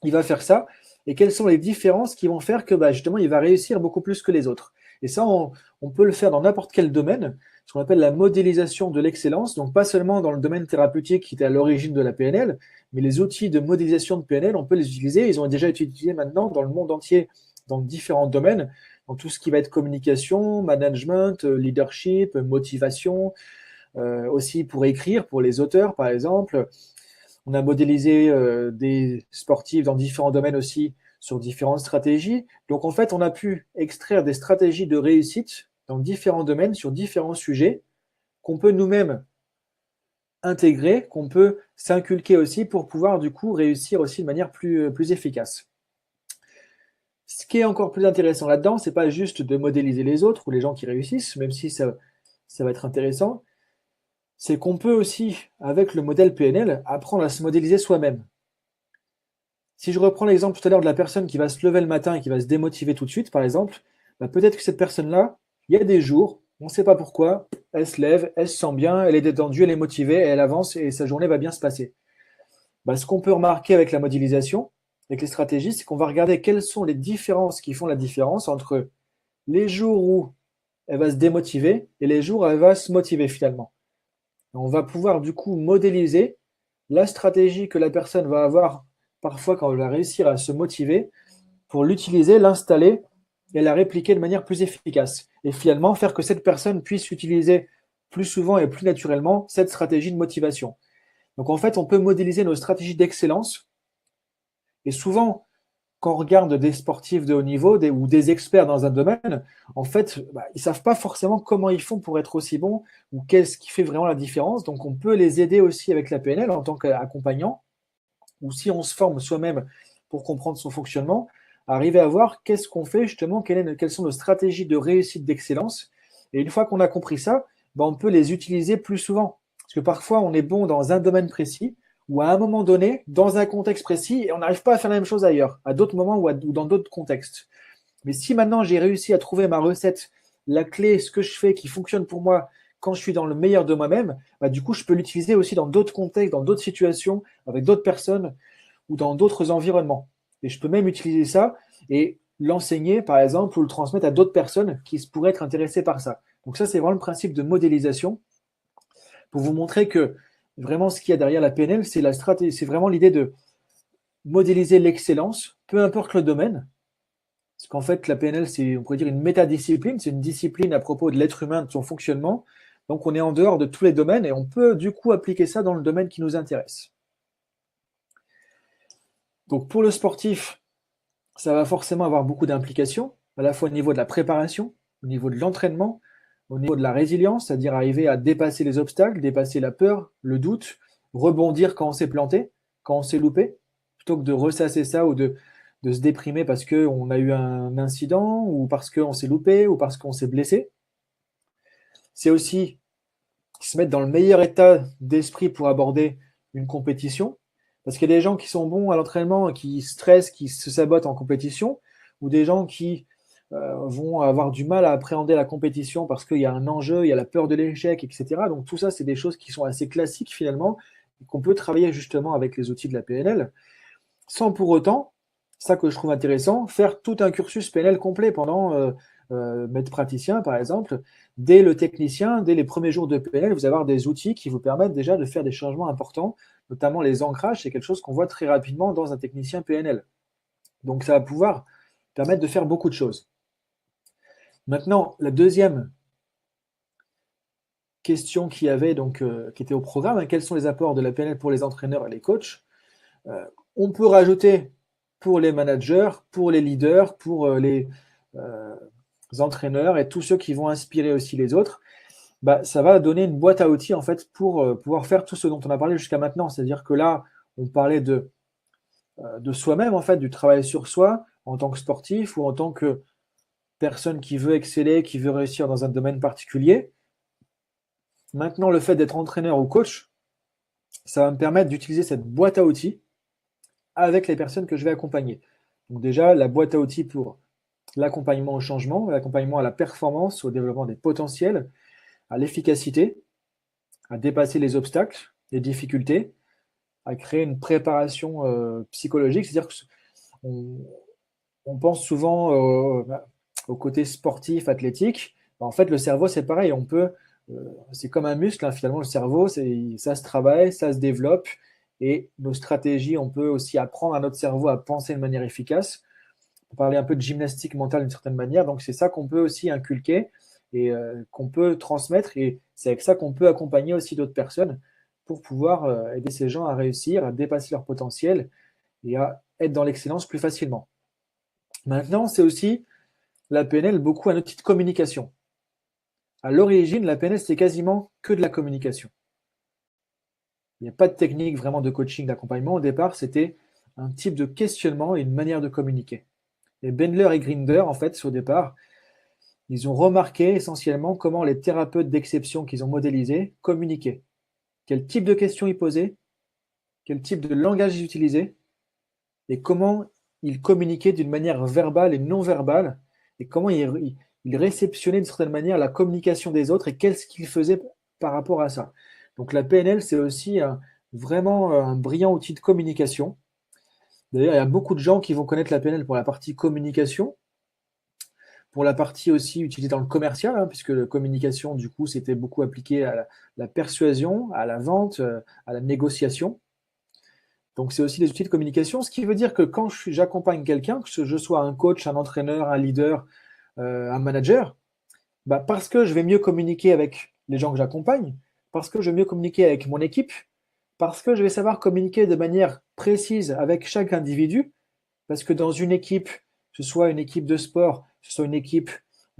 il va faire ça et quelles sont les différences qui vont faire que bah, justement il va réussir beaucoup plus que les autres. Et ça, on peut le faire dans n'importe quel domaine, ce qu'on appelle la modélisation de l'excellence, donc pas seulement dans le domaine thérapeutique qui était à l'origine de la PNL, mais les outils de modélisation de PNL, on peut les utiliser, ils ont déjà été utilisés maintenant dans le monde entier, dans différents domaines, dans tout ce qui va être communication, management, leadership, motivation, aussi pour écrire, pour les auteurs par exemple. On a modélisé des sportifs dans différents domaines aussi sur différentes stratégies. Donc en fait, on a pu extraire des stratégies de réussite dans différents domaines, sur différents sujets, qu'on peut nous-mêmes intégrer, qu'on peut s'inculquer aussi pour pouvoir du coup réussir aussi de manière plus efficace. Ce qui est encore plus intéressant là-dedans, c'est pas juste de modéliser les autres ou les gens qui réussissent, même si ça va être intéressant, c'est qu'on peut aussi, avec le modèle PNL, apprendre à se modéliser soi-même. Si je reprends l'exemple tout à l'heure de la personne qui va se lever le matin et qui va se démotiver tout de suite, par exemple, bah peut-être que cette personne-là, il y a des jours, on ne sait pas pourquoi, elle se lève, elle se sent bien, elle est détendue, elle est motivée, elle avance et sa journée va bien se passer. Bah, ce qu'on peut remarquer avec la modélisation, avec les stratégies, c'est qu'on va regarder quelles sont les différences qui font la différence entre les jours où elle va se démotiver et les jours où elle va se motiver finalement. On va pouvoir du coup modéliser la stratégie que la personne va avoir parfois quand elle va réussir à se motiver pour l'utiliser, l'installer et la répliquer de manière plus efficace. Et finalement, faire que cette personne puisse utiliser plus souvent et plus naturellement cette stratégie de motivation. Donc en fait, on peut modéliser nos stratégies d'excellence. Et souvent, quand on regarde des sportifs de haut niveau ou des experts dans un domaine, en fait, bah, ils ne savent pas forcément comment ils font pour être aussi bons ou qu'est-ce qui fait vraiment la différence. Donc, on peut les aider aussi avec la PNL en tant qu'accompagnant, ou si on se forme soi-même pour comprendre son fonctionnement, arriver à voir qu'est-ce qu'on fait justement, quelles sont nos stratégies de réussite, d'excellence. Et une fois qu'on a compris ça, bah, on peut les utiliser plus souvent. Parce que parfois, on est bon dans un domaine précis, ou à un moment donné, dans un contexte précis, et on n'arrive pas à faire la même chose ailleurs, à d'autres moments ou dans d'autres contextes. Mais si maintenant j'ai réussi à trouver ma recette, la clé, ce que je fais qui fonctionne pour moi quand je suis dans le meilleur de moi-même, bah, du coup, je peux l'utiliser aussi dans d'autres contextes, dans d'autres situations, avec d'autres personnes ou dans d'autres environnements. Et je peux même utiliser ça et l'enseigner, par exemple, ou le transmettre à d'autres personnes qui pourraient être intéressées par ça. Donc ça, c'est vraiment le principe de modélisation pour vous montrer que vraiment ce qu'il y a derrière la PNL, c'est la stratégie, c'est vraiment l'idée de modéliser l'excellence, peu importe le domaine. Parce qu'en fait, la PNL, c'est, on pourrait dire, une métadiscipline, c'est une discipline à propos de l'être humain, de son fonctionnement. Donc, on est en dehors de tous les domaines et on peut du coup appliquer ça dans le domaine qui nous intéresse. Donc, pour le sportif, ça va forcément avoir beaucoup d'implications, à la fois au niveau de la préparation, au niveau de l'entraînement, au niveau de la résilience, c'est-à-dire arriver à dépasser les obstacles, dépasser la peur, le doute, rebondir quand on s'est planté, quand on s'est loupé, plutôt que de ressasser ça ou de se déprimer parce qu'on a eu un incident ou parce qu'on s'est loupé ou parce qu'on s'est blessé. C'est aussi se mettre dans le meilleur état d'esprit pour aborder une compétition. Parce qu'il y a des gens qui sont bons à l'entraînement, qui stressent, qui se sabotent en compétition, ou des gens qui vont avoir du mal à appréhender la compétition parce qu'il y a un enjeu, il y a la peur de l'échec, etc. Donc tout ça, c'est des choses qui sont assez classiques finalement, et qu'on peut travailler justement avec les outils de la PNL, sans pour autant, ça que je trouve intéressant, faire tout un cursus PNL complet pendant maître praticien, par exemple. Dès le technicien, dès les premiers jours de PNL, vous allez avoir des outils qui vous permettent déjà de faire des changements importants, notamment les ancrages, c'est quelque chose qu'on voit très rapidement dans un technicien PNL. Donc ça va pouvoir permettre de faire beaucoup de choses. Maintenant, la deuxième question qu'il y avait, donc, qui était au programme, hein, quels sont les apports de la PNL pour les entraîneurs et les coachs? On peut rajouter pour les managers, pour les leaders, pour les entraîneurs et tous ceux qui vont inspirer aussi les autres, ça va donner une boîte à outils en fait pour pouvoir faire tout ce dont on a parlé jusqu'à maintenant. C'est-à-dire que là, on parlait de soi-même en fait, du travail sur soi en tant que sportif ou en tant que personne qui veut exceller, qui veut réussir dans un domaine particulier. Maintenant, le fait d'être entraîneur ou coach, ça va me permettre d'utiliser cette boîte à outils avec les personnes que je vais accompagner. Donc déjà, la boîte à outils pour l'accompagnement au changement, l'accompagnement à la performance, au développement des potentiels, à l'efficacité, à dépasser les obstacles, les difficultés, à créer une préparation psychologique. C'est-à-dire qu'on pense souvent au côté sportif, athlétique. En fait, le cerveau, c'est pareil. C'est comme un muscle, hein, finalement, le cerveau, ça se travaille, ça se développe. Et nos stratégies, on peut aussi apprendre à notre cerveau à penser de manière efficace. On parlait un peu de gymnastique mentale d'une certaine manière. Donc, c'est ça qu'on peut aussi inculquer et qu'on peut transmettre. Et c'est avec ça qu'on peut accompagner aussi d'autres personnes pour pouvoir aider ces gens à réussir, à dépasser leur potentiel et à être dans l'excellence plus facilement. Maintenant, c'est aussi la PNL beaucoup un outil de communication. À l'origine, la PNL, c'était quasiment que de la communication. Il n'y a pas de technique vraiment de coaching, d'accompagnement. Au départ, c'était un type de questionnement et une manière de communiquer. Et Bendler et Grinder, en fait, au départ, ils ont remarqué essentiellement comment les thérapeutes d'exception qu'ils ont modélisés communiquaient. Quel type de questions ils posaient, quel type de langage ils utilisaient, et comment ils communiquaient d'une manière verbale et non verbale, et comment ils réceptionnaient d'une certaine manière la communication des autres et qu'est-ce qu'ils faisaient par rapport à ça. Donc la PNL, c'est aussi vraiment un brillant outil de communication. D'ailleurs, il y a beaucoup de gens qui vont connaître la PNL pour la partie communication, pour la partie aussi utilisée dans le commercial, hein, puisque la communication, du coup, c'était beaucoup appliqué à la persuasion, à la vente, à la négociation. Donc, c'est aussi des outils de communication, ce qui veut dire que quand j'accompagne quelqu'un, que je sois un coach, un entraîneur, un leader, un manager, parce que je vais mieux communiquer avec les gens que j'accompagne, parce que je vais mieux communiquer avec mon équipe, parce que je vais savoir communiquer de manière précise avec chaque individu, parce que dans une équipe, que ce soit une équipe de sport, que ce soit une équipe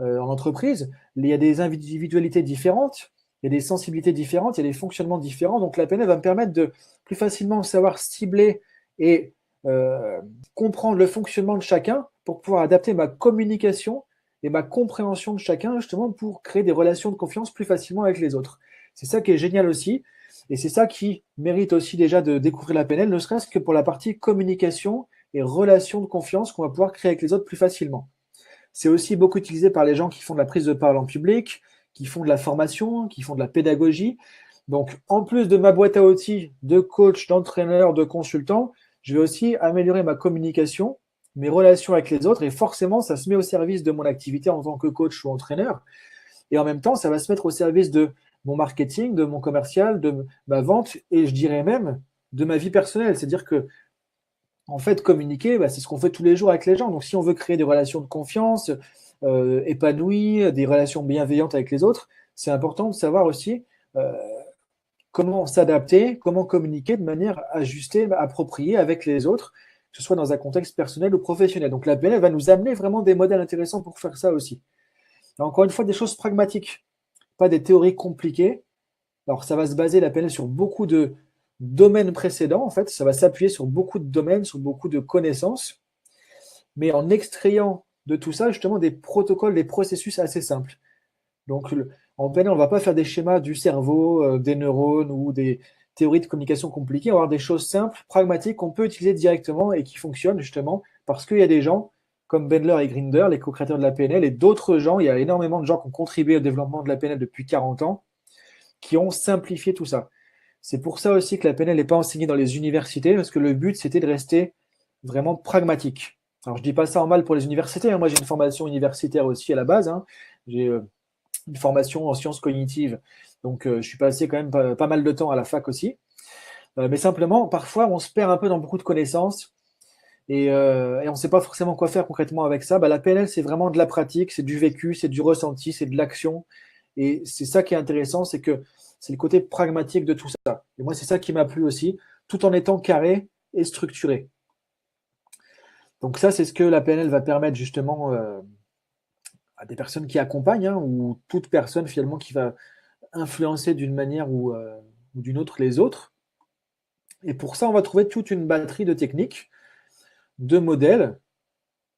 en entreprise, il y a des individualités différentes, il y a des sensibilités différentes, il y a des fonctionnements différents. Donc la PNL va me permettre de plus facilement savoir cibler et comprendre le fonctionnement de chacun pour pouvoir adapter ma communication et ma compréhension de chacun justement pour créer des relations de confiance plus facilement avec les autres. C'est ça qui est génial aussi. Et c'est ça qui mérite aussi déjà de découvrir la PNL, ne serait-ce que pour la partie communication et relations de confiance qu'on va pouvoir créer avec les autres plus facilement. C'est aussi beaucoup utilisé par les gens qui font de la prise de parole en public, qui font de la formation, qui font de la pédagogie. Donc, en plus de ma boîte à outils de coach, d'entraîneur, de consultant, je vais aussi améliorer ma communication, mes relations avec les autres, et forcément, ça se met au service de mon activité en tant que coach ou entraîneur. Et en même temps, ça va se mettre au service de mon marketing, de mon commercial, de ma vente, et je dirais même de ma vie personnelle. C'est-à-dire que en fait, communiquer, c'est ce qu'on fait tous les jours avec les gens. Donc, si on veut créer des relations de confiance, épanouies, des relations bienveillantes avec les autres, c'est important de savoir aussi euh, comment s'adapter, comment communiquer de manière ajustée, appropriée avec les autres, que ce soit dans un contexte personnel ou professionnel. Donc, la PNL va nous amener vraiment des modèles intéressants pour faire ça aussi. Et encore une fois, des choses pragmatiques, pas des théories compliquées. Alors, ça va se baser, la PNL, sur beaucoup de domaines précédents, en fait. Ça va s'appuyer sur beaucoup de domaines, sur beaucoup de connaissances, mais en extrayant de tout ça, justement, des protocoles, des processus assez simples. Donc, en PNL, on ne va pas faire des schémas du cerveau, des neurones ou des théories de communication compliquées. On va avoir des choses simples, pragmatiques, qu'on peut utiliser directement et qui fonctionnent, justement, parce qu'il y a des gens comme Bendler et Grinder, les co-créateurs de la PNL, et d'autres gens, il y a énormément de gens qui ont contribué au développement de la PNL depuis 40 ans, qui ont simplifié tout ça. C'est pour ça aussi que la PNL n'est pas enseignée dans les universités, parce que le but, c'était de rester vraiment pragmatique. Alors, je ne dis pas ça en mal pour les universités. Hein. Moi, j'ai une formation universitaire aussi à la base. Hein. J'ai une formation en sciences cognitives. Donc, je suis passé quand même pas mal de temps à la fac aussi. Mais simplement, parfois, on se perd un peu dans beaucoup de connaissances et on ne sait pas forcément quoi faire concrètement avec ça. La PNL, c'est vraiment de la pratique, c'est du vécu, c'est du ressenti, c'est de l'action. Et c'est ça qui est intéressant, c'est que c'est le côté pragmatique de tout ça. Et moi, c'est ça qui m'a plu aussi, tout en étant carré et structuré. Donc ça, c'est ce que la PNL va permettre justement à des personnes qui accompagnent, hein, ou toute personne finalement qui va influencer d'une manière ou d'une autre les autres. Et pour ça, on va trouver toute une batterie de techniques, de modèles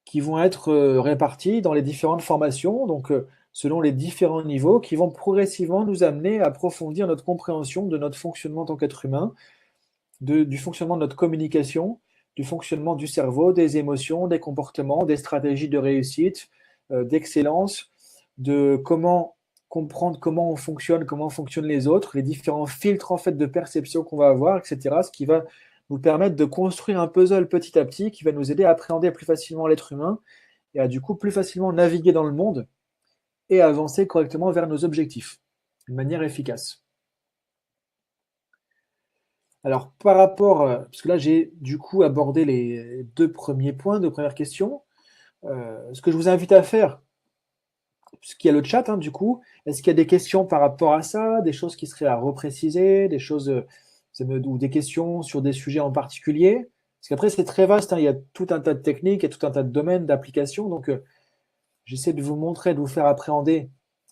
qui vont être répartis dans les différentes formations, donc selon les différents niveaux, qui vont progressivement nous amener à approfondir notre compréhension de notre fonctionnement en tant qu'être humain, du fonctionnement de notre communication, du fonctionnement du cerveau, des émotions, des comportements, des stratégies de réussite, d'excellence, de comment comprendre comment on fonctionne, comment fonctionnent les autres, les différents filtres en fait de perception qu'on va avoir, etc. Ce qui va nous permettre de construire un puzzle petit à petit qui va nous aider à appréhender plus facilement l'être humain et à du coup plus facilement naviguer dans le monde et à avancer correctement vers nos objectifs de manière efficace. Alors, par rapport, parce que là, j'ai du coup abordé les deux premiers points, deux premières questions. Ce que je vous invite à faire, puisqu'il y a le chat, hein, du coup, est-ce qu'il y a des questions par rapport à ça, des choses qui seraient à repréciser, des choses ou des questions sur des sujets en particulier? Parce qu'après, c'est très vaste, hein, il y a tout un tas de techniques, il y a tout un tas de domaines d'application. Donc, j'essaie de vous montrer, de vous faire appréhender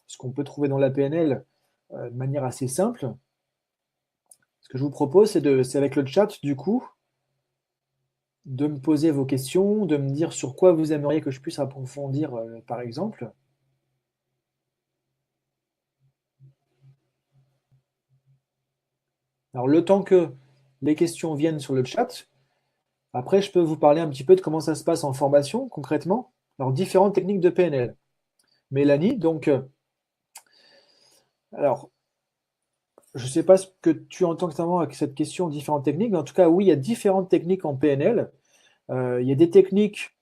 ce qu'on peut trouver dans la PNL de manière assez simple. Ce que je vous propose, c'est avec le chat, du coup, de me poser vos questions, de me dire sur quoi vous aimeriez que je puisse approfondir, par exemple. Alors, le temps que les questions viennent sur le chat, après, je peux vous parler un petit peu de comment ça se passe en formation, concrètement. Alors, différentes techniques de PNL. Mélanie, donc, alors, je ne sais pas ce que tu entends exactement avec cette question, différentes techniques, mais en tout cas, oui, il y a différentes techniques en PNL. Il y a des techniques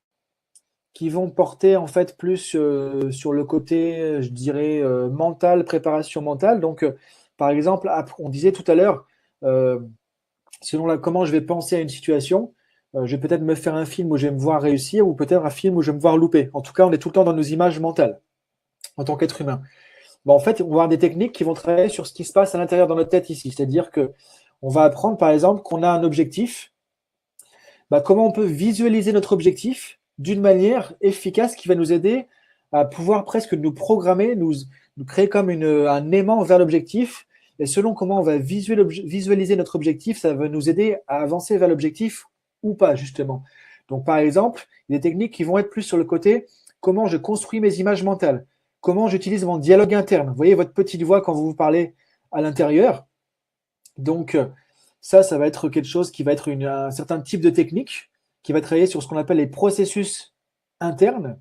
qui vont porter en fait plus sur le côté, je dirais, mental, préparation mentale. Donc, par exemple, on disait tout à l'heure, selon comment je vais penser à une situation, je vais peut-être me faire un film où je vais me voir réussir ou peut-être un film où je vais me voir louper. En tout cas, on est tout le temps dans nos images mentales en tant qu'être humain. Bon, en fait, on va avoir des techniques qui vont travailler sur ce qui se passe à l'intérieur dans notre tête ici. C'est-à-dire que on va apprendre, par exemple, qu'on a un objectif. Bah, comment on peut visualiser notre objectif d'une manière efficace qui va nous aider à pouvoir presque nous programmer, nous créer comme un aimant vers l'objectif. Et selon comment on va visualiser notre objectif, ça va nous aider à avancer vers l'objectif ou pas, justement. Donc, par exemple, il y a des techniques qui vont être plus sur le côté comment je construis mes images mentales, comment j'utilise mon dialogue interne. Vous voyez votre petite voix quand vous vous parlez à l'intérieur. Donc, ça va être quelque chose qui va être un certain type de technique qui va travailler sur ce qu'on appelle les processus internes.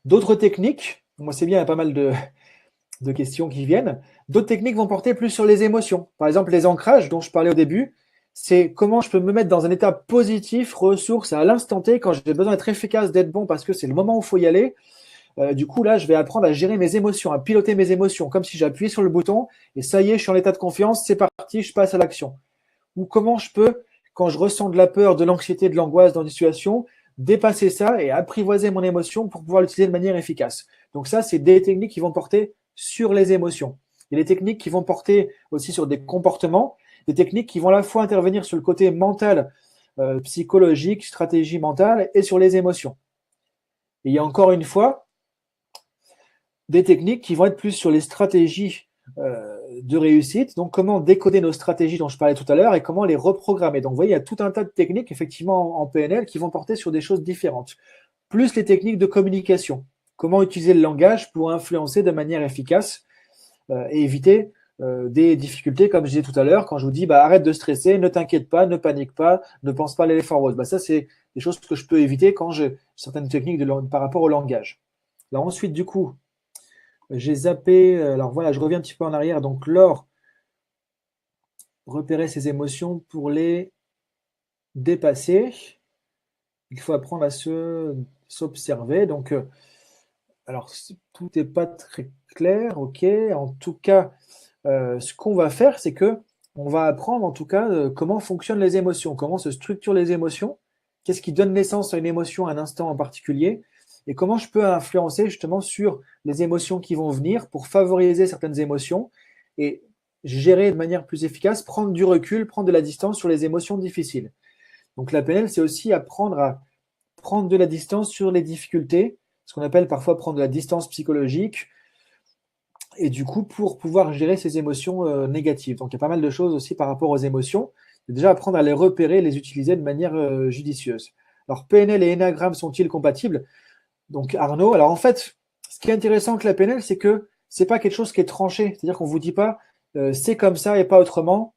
D'autres techniques, moi c'est bien, il y a pas mal de questions qui viennent. D'autres techniques vont porter plus sur les émotions. Par exemple, les ancrages dont je parlais au début, c'est comment je peux me mettre dans un état positif, ressource à l'instant T quand j'ai besoin d'être efficace, d'être bon parce que c'est le moment où il faut y aller. Du coup, là, je vais apprendre à gérer mes émotions, à piloter mes émotions, comme si j'appuyais sur le bouton et ça y est, je suis en état de confiance, c'est parti, je passe à l'action. Ou comment je peux, quand je ressens de la peur, de l'anxiété, de l'angoisse dans une situation, dépasser ça et apprivoiser mon émotion pour pouvoir l'utiliser de manière efficace. Donc ça, c'est des techniques qui vont porter sur les émotions. Il y a des techniques qui vont porter aussi sur des comportements, des techniques qui vont à la fois intervenir sur le côté mental, psychologique, stratégie mentale et sur les émotions. Et il y a encore une fois des techniques qui vont être plus sur les stratégies de réussite. Donc, comment décoder nos stratégies dont je parlais tout à l'heure et comment les reprogrammer. Donc, vous voyez, il y a tout un tas de techniques, effectivement, en PNL qui vont porter sur des choses différentes. Plus les techniques de communication. Comment utiliser le langage pour influencer de manière efficace et éviter des difficultés, comme je disais tout à l'heure, quand je vous dis bah, arrête de stresser, ne t'inquiète pas, ne panique pas, ne pense pas à l'éléphant rose. Bah, ça, c'est des choses que je peux éviter quand j'ai certaines techniques par rapport au langage. Alors ensuite, du coup, j'ai zappé. Alors voilà, je reviens un petit peu en arrière. Donc, Laure, repérer ses émotions pour les dépasser. Il faut apprendre à s'observer. Donc, alors, tout n'est pas très clair. OK. En tout cas, ce qu'on va faire, c'est que on va apprendre en tout cas comment fonctionnent les émotions, comment se structurent les émotions, qu'est-ce qui donne naissance à une émotion à un instant en particulier, et comment je peux influencer justement sur les émotions qui vont venir pour favoriser certaines émotions et gérer de manière plus efficace, prendre du recul, prendre de la distance sur les émotions difficiles. Donc la PNL, c'est aussi apprendre à prendre de la distance sur les difficultés, ce qu'on appelle parfois prendre de la distance psychologique, et du coup, pour pouvoir gérer ses émotions négatives. Donc, il y a pas mal de choses aussi par rapport aux émotions. Déjà, apprendre à les repérer et les utiliser de manière judicieuse. Alors, PNL et Enneagramme sont-ils compatibles? Donc, Arnaud, alors en fait, ce qui est intéressant avec la PNL, c'est que c'est pas quelque chose qui est tranché. C'est-à-dire qu'on vous dit pas c'est comme ça et pas autrement.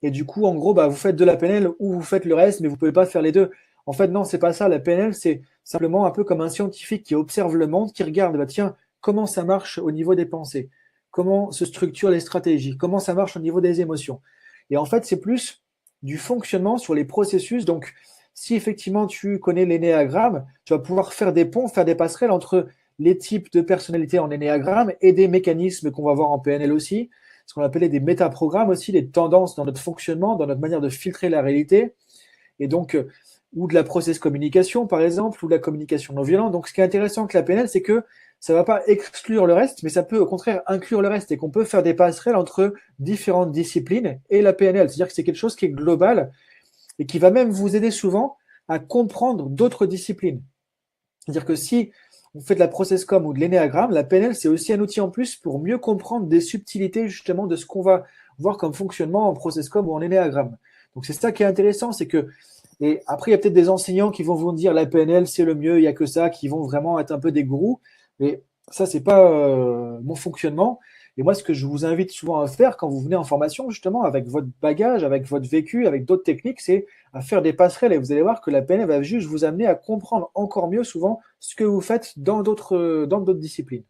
Et du coup, en gros, bah, vous faites de la PNL ou vous faites le reste, mais vous pouvez pas faire les deux. En fait, non, c'est pas ça. La PNL, c'est simplement un peu comme un scientifique qui observe le monde, qui regarde, bah, tiens, comment ça marche au niveau des pensées, comment se structurent les stratégies, comment ça marche au niveau des émotions. Et en fait, c'est plus du fonctionnement sur les processus. Donc, si effectivement tu connais l'énéagramme, tu vas pouvoir faire des ponts, faire des passerelles entre les types de personnalités en énéagramme et des mécanismes qu'on va voir en PNL aussi, ce qu'on appelait des métaprogrammes aussi, des tendances dans notre fonctionnement, dans notre manière de filtrer la réalité, et donc, ou de la process communication, par exemple, ou de la communication non violente. Donc, ce qui est intéressant avec la PNL, c'est que ça ne va pas exclure le reste, mais ça peut au contraire inclure le reste, et qu'on peut faire des passerelles entre différentes disciplines et la PNL. C'est-à-dire que c'est quelque chose qui est global et qui va même vous aider souvent à comprendre d'autres disciplines. C'est-à-dire que si on fait de la process com ou de l'énéagramme, la PNL, c'est aussi un outil en plus pour mieux comprendre des subtilités justement de ce qu'on va voir comme fonctionnement en process com ou en énéagramme. Donc c'est ça qui est intéressant, c'est que, et après il y a peut-être des enseignants qui vont vous dire la PNL c'est le mieux, il n'y a que ça, qui vont vraiment être un peu des gourous, mais ça c'est pas mon fonctionnement. Et moi ce que je vous invite souvent à faire quand vous venez en formation justement avec votre bagage, avec votre vécu, avec d'autres techniques, c'est à faire des passerelles et vous allez voir que la PNL va juste vous amener à comprendre encore mieux souvent ce que vous faites dans d'autres disciplines.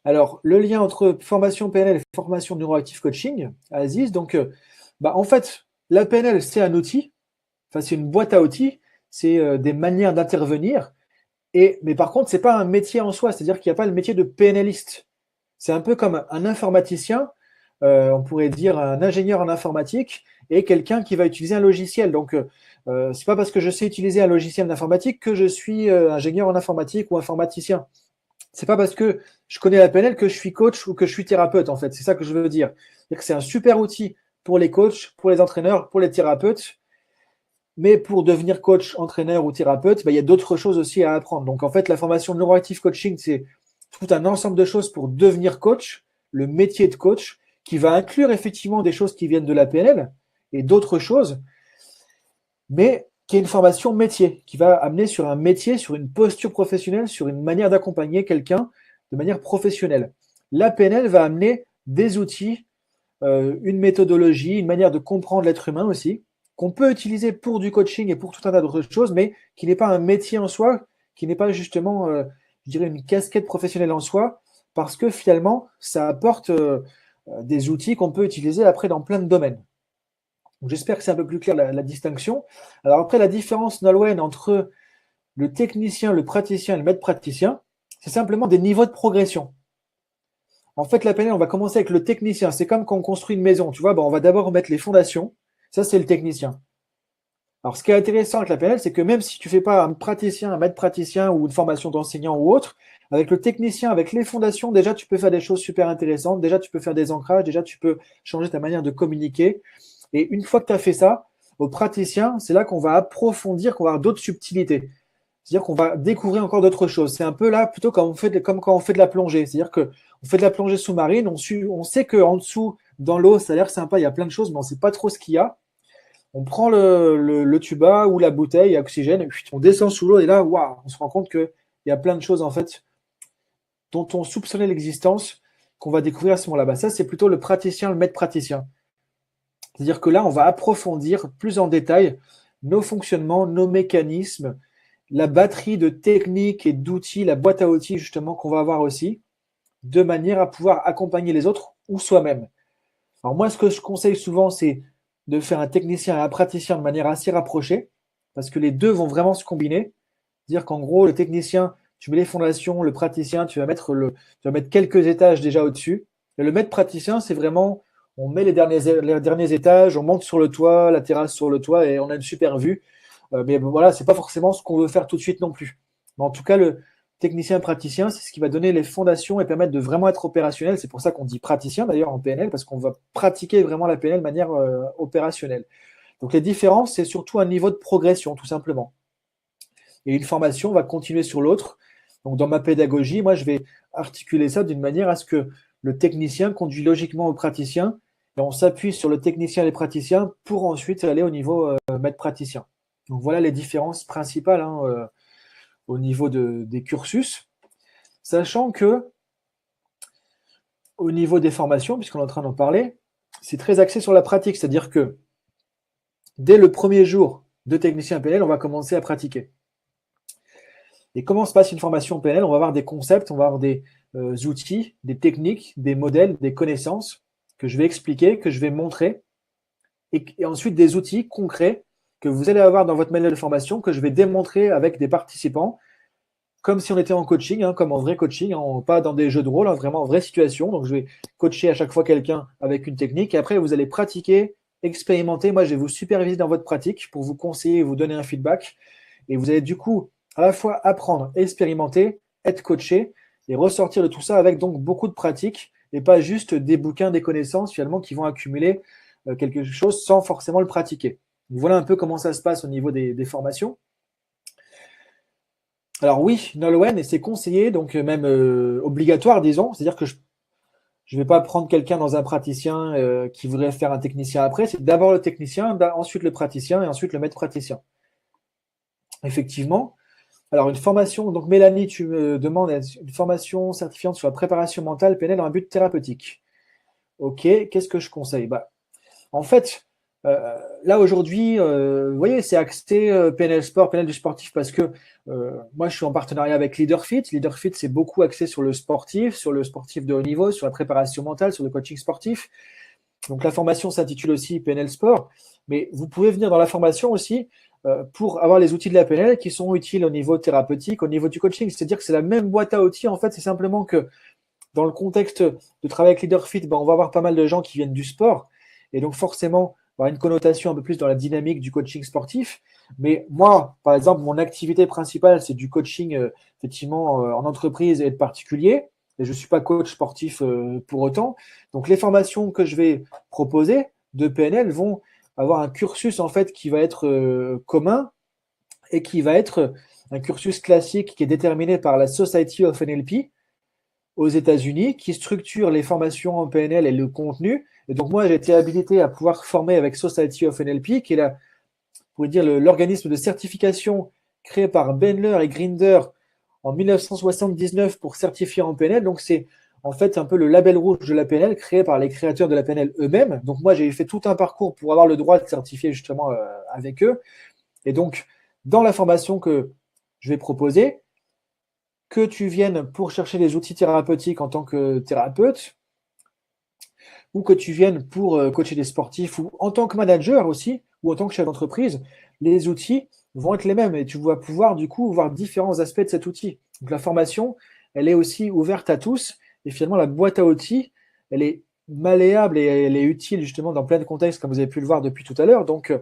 Alors, le lien entre formation PNL et formation neuroactive coaching, Aziz, donc, en fait, la PNL, c'est un outil, enfin, c'est une boîte à outils, c'est des manières d'intervenir, mais par contre, c'est pas un métier en soi, c'est-à-dire qu'il n'y a pas le métier de PNListe. C'est un peu comme un informaticien, on pourrait dire un ingénieur en informatique et quelqu'un qui va utiliser un logiciel. Donc, c'est pas parce que je sais utiliser un logiciel d'informatique que je suis ingénieur en informatique ou informaticien. C'est pas parce que je connais la PNL que je suis coach ou que je suis thérapeute, en fait. C'est ça que je veux dire. C'est-à-dire que c'est un super outil pour les coachs, pour les entraîneurs, pour les thérapeutes. Mais pour devenir coach, entraîneur ou thérapeute, il y a d'autres choses aussi à apprendre. Donc, en fait, la formation neuroactive coaching, c'est tout un ensemble de choses pour devenir coach, le métier de coach, qui va inclure effectivement des choses qui viennent de la PNL et d'autres choses, mais qui est une formation métier, qui va amener sur un métier, sur une posture professionnelle, sur une manière d'accompagner quelqu'un de manière professionnelle. La PNL va amener des outils, une méthodologie, une manière de comprendre l'être humain aussi, qu'on peut utiliser pour du coaching et pour tout un tas d'autres choses, mais qui n'est pas un métier en soi, qui n'est pas justement, je dirais, une casquette professionnelle en soi, parce que finalement, ça apporte des outils qu'on peut utiliser après dans plein de domaines. Donc, j'espère que c'est un peu plus clair la distinction. Alors après, la différence, Nolwenn, entre le technicien, le praticien et le maître praticien, c'est simplement des niveaux de progression. En fait, la PNL, on va commencer avec le technicien. C'est comme quand on construit une maison. Tu vois, on va d'abord mettre les fondations. Ça, c'est le technicien. Alors, ce qui est intéressant avec la PNL, c'est que même si tu ne fais pas un praticien, un maître praticien ou une formation d'enseignant ou autre, avec le technicien, avec les fondations, déjà, tu peux faire des choses super intéressantes. Déjà, tu peux faire des ancrages. Déjà, tu peux changer ta manière de communiquer. Et une fois que tu as fait ça, au praticien, c'est là qu'on va approfondir, qu'on va avoir d'autres subtilités. C'est-à-dire qu'on va découvrir encore d'autres choses. C'est un peu là, plutôt comme quand on fait de la plongée. C'est-à-dire qu'on fait de la plongée sous-marine, on sait qu'en dessous, dans l'eau, ça a l'air sympa, il y a plein de choses, mais on ne sait pas trop ce qu'il y a. On prend le tuba ou la bouteille à oxygène, on descend sous l'eau et là, waouh, on se rend compte qu'il y a plein de choses en fait dont on soupçonnait l'existence qu'on va découvrir à ce moment-là. Ça, c'est plutôt le praticien, le maître praticien. C'est-à-dire que là, on va approfondir plus en détail nos fonctionnements, nos mécanismes, la batterie de techniques et d'outils, la boîte à outils justement qu'on va avoir aussi, de manière à pouvoir accompagner les autres ou soi-même. Alors moi, ce que je conseille souvent, c'est de faire un technicien et un praticien de manière assez rapprochée, parce que les deux vont vraiment se combiner. C'est-à-dire qu'en gros, le technicien, tu mets les fondations, le praticien, tu vas mettre quelques étages déjà au-dessus. Et le maître praticien, c'est vraiment, on met les derniers étages, on monte sur le toit, la terrasse sur le toit, et on a une super vue. Mais voilà, c'est pas forcément ce qu'on veut faire tout de suite non plus. Mais en tout cas, le technicien praticien, c'est ce qui va donner les fondations et permettre de vraiment être opérationnel. C'est pour ça qu'on dit praticien d'ailleurs en PNL, parce qu'on va pratiquer vraiment la PNL de manière opérationnelle. Donc les différences, c'est surtout un niveau de progression, tout simplement. et une formation va continuer sur l'autre. Donc, dans ma pédagogie, moi, je vais articuler ça d'une manière à ce que le technicien conduit logiquement au praticien et on s'appuie sur le technicien et les praticiens pour ensuite aller au niveau maître praticien. Donc, voilà les différences principales au niveau des cursus, sachant que au niveau des formations, puisqu'on est en train d'en parler, c'est très axé sur la pratique, c'est-à-dire que dès le premier jour de technicien PNL, on va commencer à pratiquer. Et comment se passe une formation PNL? On va avoir des concepts, on va avoir des outils, des techniques, des modèles, des connaissances que je vais expliquer, que je vais montrer, et ensuite des outils concrets que vous allez avoir dans votre manuel de formation, que je vais démontrer avec des participants, comme si on était en coaching, comme en vrai coaching, pas dans des jeux de rôle, vraiment en vraie situation. Donc, je vais coacher à chaque fois quelqu'un avec une technique, et après, vous allez pratiquer, expérimenter. Moi, je vais vous superviser dans votre pratique pour vous conseiller, vous donner un feedback, et vous allez du coup à la fois apprendre, expérimenter, être coaché, et ressortir de tout ça avec donc beaucoup de pratique, et pas juste des bouquins, des connaissances finalement qui vont accumuler quelque chose sans forcément le pratiquer. Donc, voilà un peu comment ça se passe au niveau des formations. Alors oui, Nolwenn, et c'est conseillé, donc même obligatoire, disons, c'est-à-dire que je ne vais pas prendre quelqu'un dans un praticien qui voudrait faire un technicien après, c'est d'abord le technicien, ensuite le praticien et ensuite le maître praticien. Effectivement. Alors une formation, donc Mélanie, tu me demandes une formation certifiante sur la préparation mentale PNL dans un but thérapeutique. Ok, qu'est-ce que je conseille? En fait, là aujourd'hui, vous voyez, c'est axé PNL Sport, PNL du sportif, parce que moi, je suis en partenariat avec LeaderFit. LeaderFit, c'est beaucoup axé sur le sportif de haut niveau, sur la préparation mentale, sur le coaching sportif. Donc la formation s'intitule aussi PNL Sport, mais vous pouvez venir dans la formation aussi pour avoir les outils de la PNL qui sont utiles au niveau thérapeutique, au niveau du coaching. C'est-à-dire que c'est la même boîte à outils, en fait, c'est simplement que dans le contexte de travail avec LeaderFit, on va avoir pas mal de gens qui viennent du sport, et donc forcément, il y aura une connotation un peu plus dans la dynamique du coaching sportif. Mais moi, par exemple, mon activité principale, c'est du coaching effectivement en entreprise et de particulier. Et je ne suis pas coach sportif pour autant. Donc, les formations que je vais proposer de PNL vont avoir un cursus en fait qui va être commun et qui va être un cursus classique qui est déterminé par la Society of NLP aux États-Unis, qui structure les formations en PNL et le contenu. Et donc, moi, j'ai été habilité à pouvoir former avec Society of NLP, qui est l'organisme de certification créé par Bandler et Grinder en 1979 pour certifier en PNL. Donc, c'est en fait un peu le label rouge de la PNL créé par les créateurs de la PNL eux-mêmes. Donc, moi, j'ai fait tout un parcours pour avoir le droit de certifier justement avec eux. Et donc, dans la formation que je vais proposer, que tu viennes pour chercher des outils thérapeutiques en tant que thérapeute, ou que tu viennes pour coacher des sportifs, ou en tant que manager aussi, ou en tant que chef d'entreprise, les outils vont être les mêmes et tu vas pouvoir du coup voir différents aspects de cet outil. Donc la formation, elle est aussi ouverte à tous et finalement la boîte à outils, elle est malléable et elle est utile justement dans plein de contextes comme vous avez pu le voir depuis tout à l'heure. Donc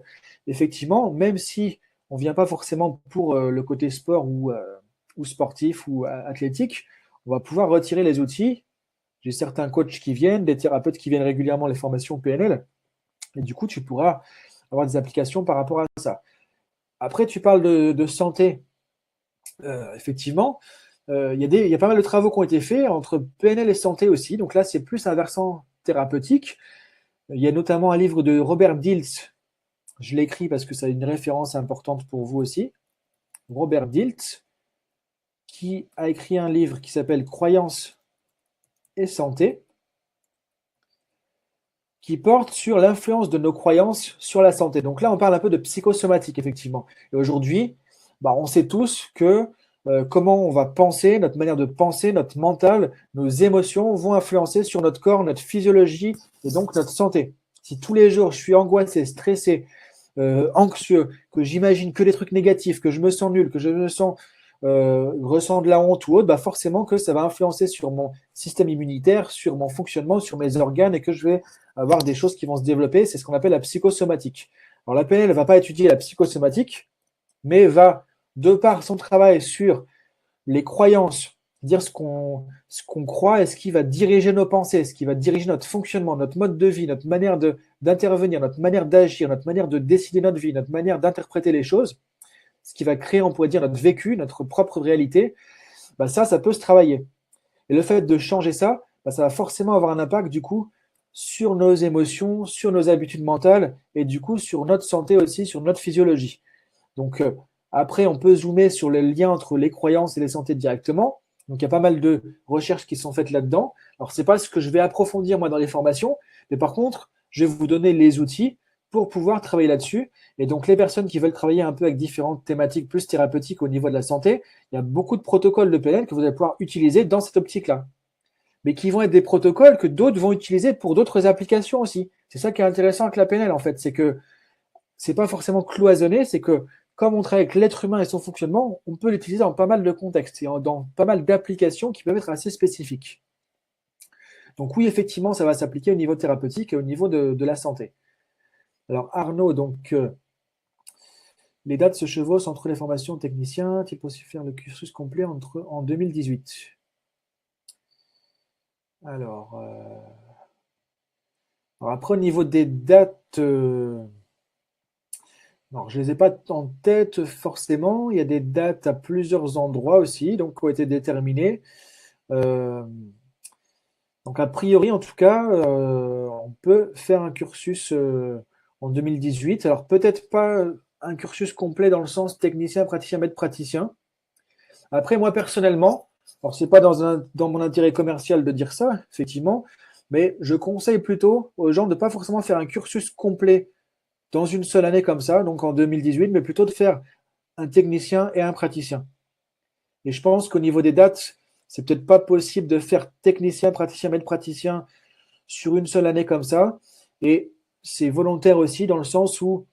effectivement, même si on ne vient pas forcément pour le côté sport ou sportif ou athlétique, on va pouvoir retirer les outils. J'ai certains coachs qui viennent, des thérapeutes qui viennent régulièrement les formations PNL, et du coup, tu pourras avoir des applications par rapport à ça. Après, tu parles de santé. Effectivement, il y a pas mal de travaux qui ont été faits entre PNL et santé aussi. Donc là, c'est plus un versant thérapeutique. Il y a notamment un livre de Robert Dilts. Je l'écris parce que ça a une référence importante pour vous aussi. Robert Dilts, qui a écrit un livre qui s'appelle Croyances et santé, qui porte sur l'influence de nos croyances sur la santé. Donc là, on parle un peu de psychosomatique, effectivement. Et aujourd'hui, on sait tous que comment on va penser, notre manière de penser, notre mental, nos émotions vont influencer sur notre corps, notre physiologie et donc notre santé. Si tous les jours, je suis angoissé, stressé, anxieux, que j'imagine que des trucs négatifs, que je me sens nul, que je me sens ressens de la honte ou autre, forcément que ça va influencer sur mon système immunitaire, sur mon fonctionnement, sur mes organes et que je vais avoir des choses qui vont se développer. C'est ce qu'on appelle la psychosomatique. Alors la PNL ne va pas étudier la psychosomatique, mais va, de par son travail sur les croyances, dire ce qu'on croit et ce qui va diriger nos pensées, ce qui va diriger notre fonctionnement, notre mode de vie, notre manière d'intervenir, notre manière d'agir, notre manière de décider notre vie, notre manière d'interpréter les choses. ce qui va créer, on pourrait dire, notre vécu, notre propre réalité, bah ça peut se travailler. Et le fait de changer ça, bah ça va forcément avoir un impact du coup sur nos émotions, sur nos habitudes mentales et du coup sur notre santé aussi, sur notre physiologie. Donc après, on peut zoomer sur les liens entre les croyances et les santé directement. Donc il y a pas mal de recherches qui sont faites là-dedans. Alors c'est pas ce que je vais approfondir moi dans les formations, mais par contre, je vais vous donner les outils pour pouvoir travailler là-dessus. Et donc les personnes qui veulent travailler un peu avec différentes thématiques plus thérapeutiques au niveau de la santé, il y a beaucoup de protocoles de PNL que vous allez pouvoir utiliser dans cette optique-là, mais qui vont être des protocoles que d'autres vont utiliser pour d'autres applications aussi. C'est ça qui est intéressant avec la PNL en fait, c'est que c'est pas forcément cloisonné, c'est que comme on travaille avec l'être humain et son fonctionnement, on peut l'utiliser dans pas mal de contextes et dans pas mal d'applications qui peuvent être assez spécifiques. Donc oui, effectivement, ça va s'appliquer au niveau thérapeutique et au niveau de la santé. Alors Arnaud, donc les dates se chevauchent entre les formations techniciens, il faut aussi faire le cursus complet en 2018. Alors, après au niveau des dates, alors, je ne les ai pas en tête forcément. Il y a des dates à plusieurs endroits aussi, donc qui ont été déterminées. Euh, donc, a priori, en tout cas, on peut faire un cursus en 2018. Alors, peut-être pas un cursus complet dans le sens technicien, praticien, maître, praticien. Après, moi, personnellement, alors, c'est pas dans mon intérêt commercial de dire ça, effectivement, mais je conseille plutôt aux gens de ne pas forcément faire un cursus complet dans une seule année comme ça, donc en 2018, mais plutôt de faire un technicien et un praticien. Et je pense qu'au niveau des dates, c'est peut-être pas possible de faire technicien, praticien, maître praticien sur une seule année comme ça. Et c'est volontaire aussi dans le sens où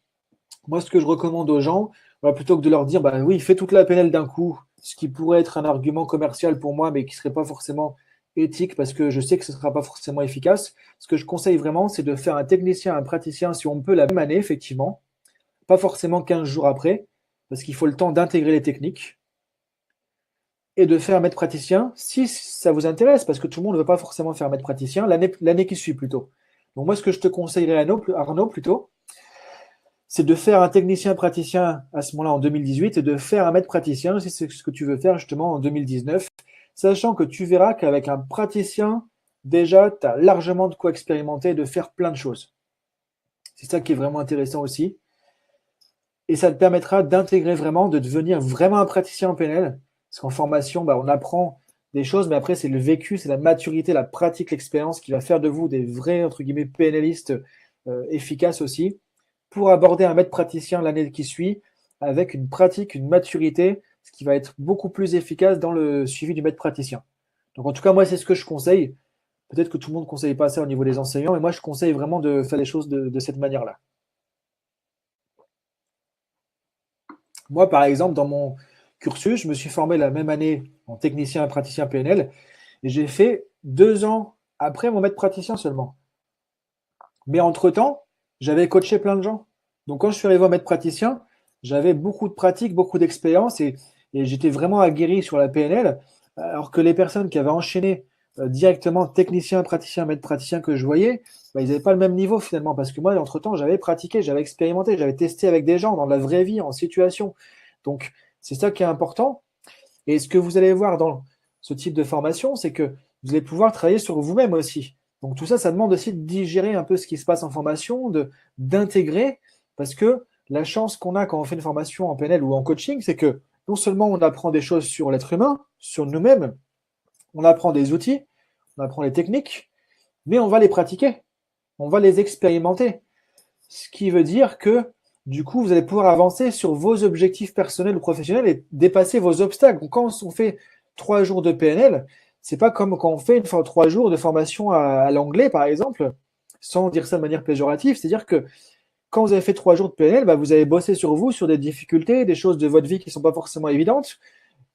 moi, ce que je recommande aux gens, bah, plutôt que de leur dire, bah oui, fais toute la PNL d'un coup, ce qui pourrait être un argument commercial pour moi, mais qui ne serait pas forcément éthique parce que je sais que ce ne sera pas forcément efficace. Ce que je conseille vraiment, c'est de faire un technicien, un praticien, si on peut, la même année, effectivement, pas forcément 15 jours après, parce qu'il faut le temps d'intégrer les techniques et de faire un maître praticien si ça vous intéresse, parce que tout le monde ne veut pas forcément faire un maître praticien l'année qui suit plutôt. Donc moi, ce que je te conseillerais, Arnaud plutôt, c'est de faire un technicien praticien à ce moment-là en 2018 et de faire un maître praticien si c'est ce que tu veux faire justement en 2019, sachant que tu verras qu'avec un praticien, déjà, tu as largement de quoi expérimenter et de faire plein de choses. C'est ça qui est vraiment intéressant aussi. Et ça te permettra d'intégrer vraiment, de devenir vraiment un praticien en PNL. Parce qu'en formation, bah, on apprend des choses, mais après, c'est le vécu, c'est la maturité, la pratique, l'expérience qui va faire de vous des vrais, entre guillemets, PNListes efficaces aussi, pour aborder un maître praticien l'année qui suit, avec une pratique, une maturité, ce qui va être beaucoup plus efficace dans le suivi du maître praticien. Donc en tout cas, moi, c'est ce que je conseille. Peut-être que tout le monde ne conseille pas ça au niveau des enseignants, mais moi, je conseille vraiment de faire les choses de cette manière-là. Moi, par exemple, dans mon cursus, je me suis formé la même année en technicien et praticien PNL et j'ai fait 2 ans après mon maître praticien seulement. Mais entre-temps, j'avais coaché plein de gens. Donc, quand je suis arrivé au maître praticien, j'avais beaucoup de pratique, beaucoup d'expérience et j'étais vraiment aguerri sur la PNL, alors que les personnes qui avaient enchaîné directement technicien, praticien, maître praticien que je voyais, bah, ils n'avaient pas le même niveau finalement. Parce que moi, entre-temps, j'avais pratiqué, j'avais expérimenté, j'avais testé avec des gens dans la vraie vie, en situation. Donc, c'est ça qui est important. Et ce que vous allez voir dans ce type de formation, c'est que vous allez pouvoir travailler sur vous-même aussi. Donc tout ça, ça demande aussi de digérer un peu ce qui se passe en formation, d'intégrer, parce que la chance qu'on a quand on fait une formation en PNL ou en coaching, c'est que non seulement on apprend des choses sur l'être humain, sur nous-mêmes, on apprend des outils, on apprend les techniques, mais on va les pratiquer, on va les expérimenter. Ce qui veut dire que du coup, vous allez pouvoir avancer sur vos objectifs personnels ou professionnels et dépasser vos obstacles. Donc, quand on fait 3 jours de PNL, c'est pas comme quand on fait 3 jours de formation à l'anglais, par exemple, sans dire ça de manière péjorative. C'est-à-dire que quand vous avez fait 3 jours de PNL, bah, vous avez bossé sur vous, sur des difficultés, des choses de votre vie qui ne sont pas forcément évidentes,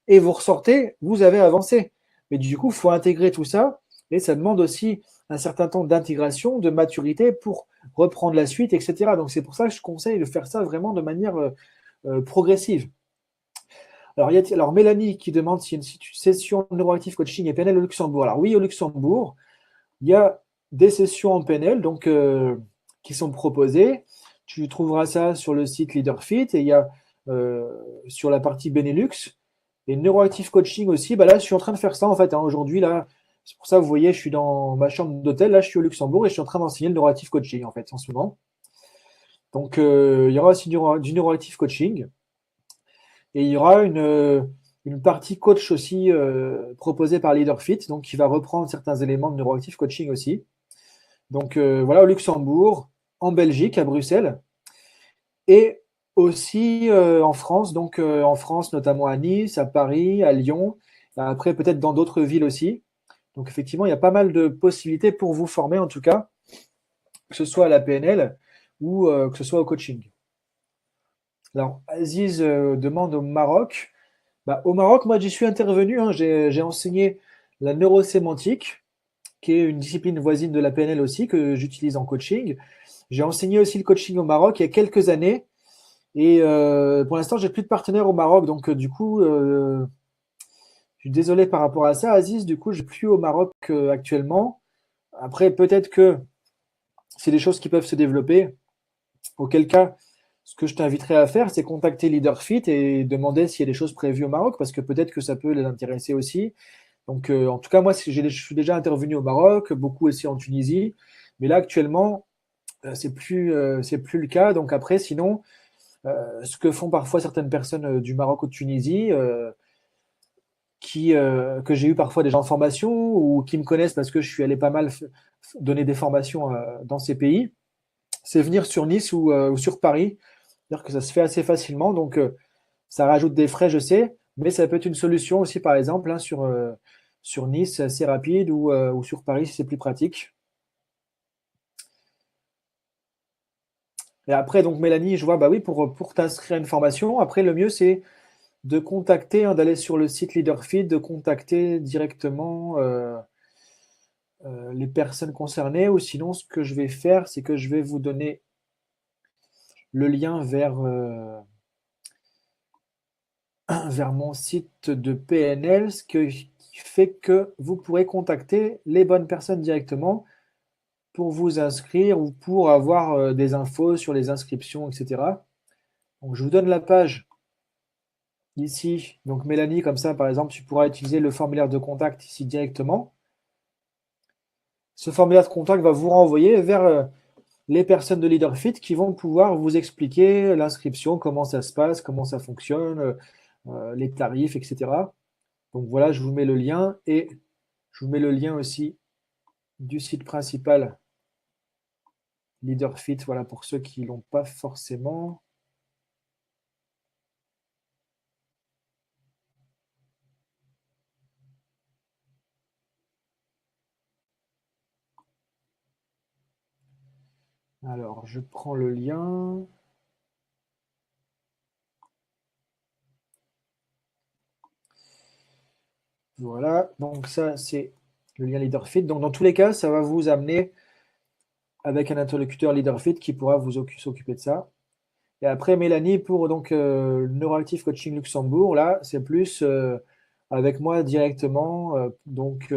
et vous ressortez, vous avez avancé. Mais du coup, il faut intégrer tout ça, et ça demande aussi un certain temps d'intégration, de maturité pour reprendre la suite, etc. Donc c'est pour ça que je conseille de faire ça vraiment de manière progressive. Alors Mélanie qui demande s'il y a une session neuroactive coaching et PNL au Luxembourg. Alors oui, au Luxembourg, il y a des sessions en PNL donc, qui sont proposées. Tu trouveras ça sur le site LeaderFit et il y a euh, sur la partie Benelux. Et Neuroactive Coaching aussi, bah là, je suis en train de faire ça en fait, hein. Aujourd'hui, là, c'est pour ça, vous voyez, je suis dans ma chambre d'hôtel, là, je suis au Luxembourg et je suis en train d'enseigner le Neuroactive Coaching en fait, en ce moment. Donc, il y aura aussi du Neuroactive Coaching et il y aura une partie coach aussi proposée par LeaderFit, donc qui va reprendre certains éléments de Neuroactive Coaching aussi. Donc, voilà, au Luxembourg, en Belgique, à Bruxelles et aussi en France, donc en France, notamment à Nice, à Paris, à Lyon, et après peut-être dans d'autres villes aussi. Donc effectivement, il y a pas mal de possibilités pour vous former, en tout cas, que ce soit à la PNL ou que ce soit au coaching. Alors, Aziz demande au Maroc. Bah, au Maroc, moi, j'y suis intervenu, hein. J'ai enseigné la neurosémantique, qui est une discipline voisine de la PNL aussi, que j'utilise en coaching. J'ai enseigné aussi le coaching au Maroc il y a quelques années. Et pour l'instant, j'ai plus de partenaires au Maroc, donc du coup, je suis désolé par rapport à ça, Aziz. Du coup, je ne suis plus au Maroc actuellement. Après, peut-être que c'est des choses qui peuvent se développer. Auquel cas, ce que je t'inviterais à faire, c'est contacter LeaderFit et demander s'il y a des choses prévues au Maroc, parce que peut-être que ça peut les intéresser aussi. Donc, en tout cas, moi, je suis déjà intervenu au Maroc, beaucoup aussi en Tunisie, mais là, actuellement, c'est plus le cas. Donc après, sinon, ce que font parfois certaines personnes du Maroc ou de Tunisie, que j'ai eu parfois des gens en formation ou qui me connaissent parce que je suis allé pas mal donner des formations dans ces pays, c'est venir sur Nice ou sur Paris. C'est-à-dire que ça se fait assez facilement, donc ça rajoute des frais, je sais, mais ça peut être une solution aussi, par exemple, hein, sur Nice, c'est assez rapide, ou sur Paris, si c'est plus pratique. Et après, donc Mélanie, je vois, bah oui, pour t'inscrire à une formation, après, le mieux, c'est de contacter, hein, d'aller sur le site LeaderFit, de contacter directement les personnes concernées, ou sinon, ce que je vais faire, c'est que je vais vous donner le lien vers mon site de PNL, qui fait que vous pourrez contacter les bonnes personnes directement pour vous inscrire ou pour avoir des infos sur les inscriptions, etc. Donc, je vous donne la page ici. Donc, Mélanie, comme ça, par exemple, tu pourras utiliser le formulaire de contact ici directement. Ce formulaire de contact va vous renvoyer vers les personnes de LeaderFit qui vont pouvoir vous expliquer l'inscription, comment ça se passe, comment ça fonctionne, les tarifs, etc. Donc voilà, je vous mets le lien et je vous mets le lien aussi du site principal LeaderFit, voilà, pour ceux qui ne l'ont pas forcément. Alors, je prends le lien. Voilà, donc ça, c'est le lien LeaderFit. Donc, dans tous les cas, ça va vous amener avec un interlocuteur LeaderFit qui pourra vous s'occuper de ça. Et après, Mélanie, pour donc Neuroactive Coaching Luxembourg, là, c'est plus avec moi directement. Donc,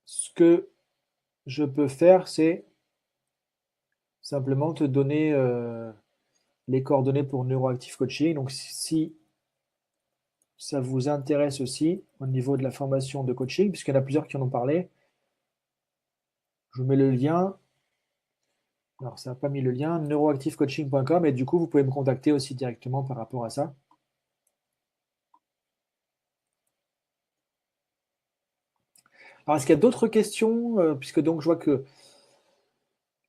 ce que je peux faire, c'est simplement te donner les coordonnées pour Neuroactive Coaching. Donc, si ça vous intéresse aussi au niveau de la formation de coaching, puisqu'il y en a plusieurs qui en ont parlé, je vous mets le lien. Alors, ça n'a pas mis le lien, neuroactivecoaching.com, et du coup, vous pouvez me contacter aussi directement par rapport à ça. Alors, est-ce qu'il y a d'autres questions? Puisque donc, je vois que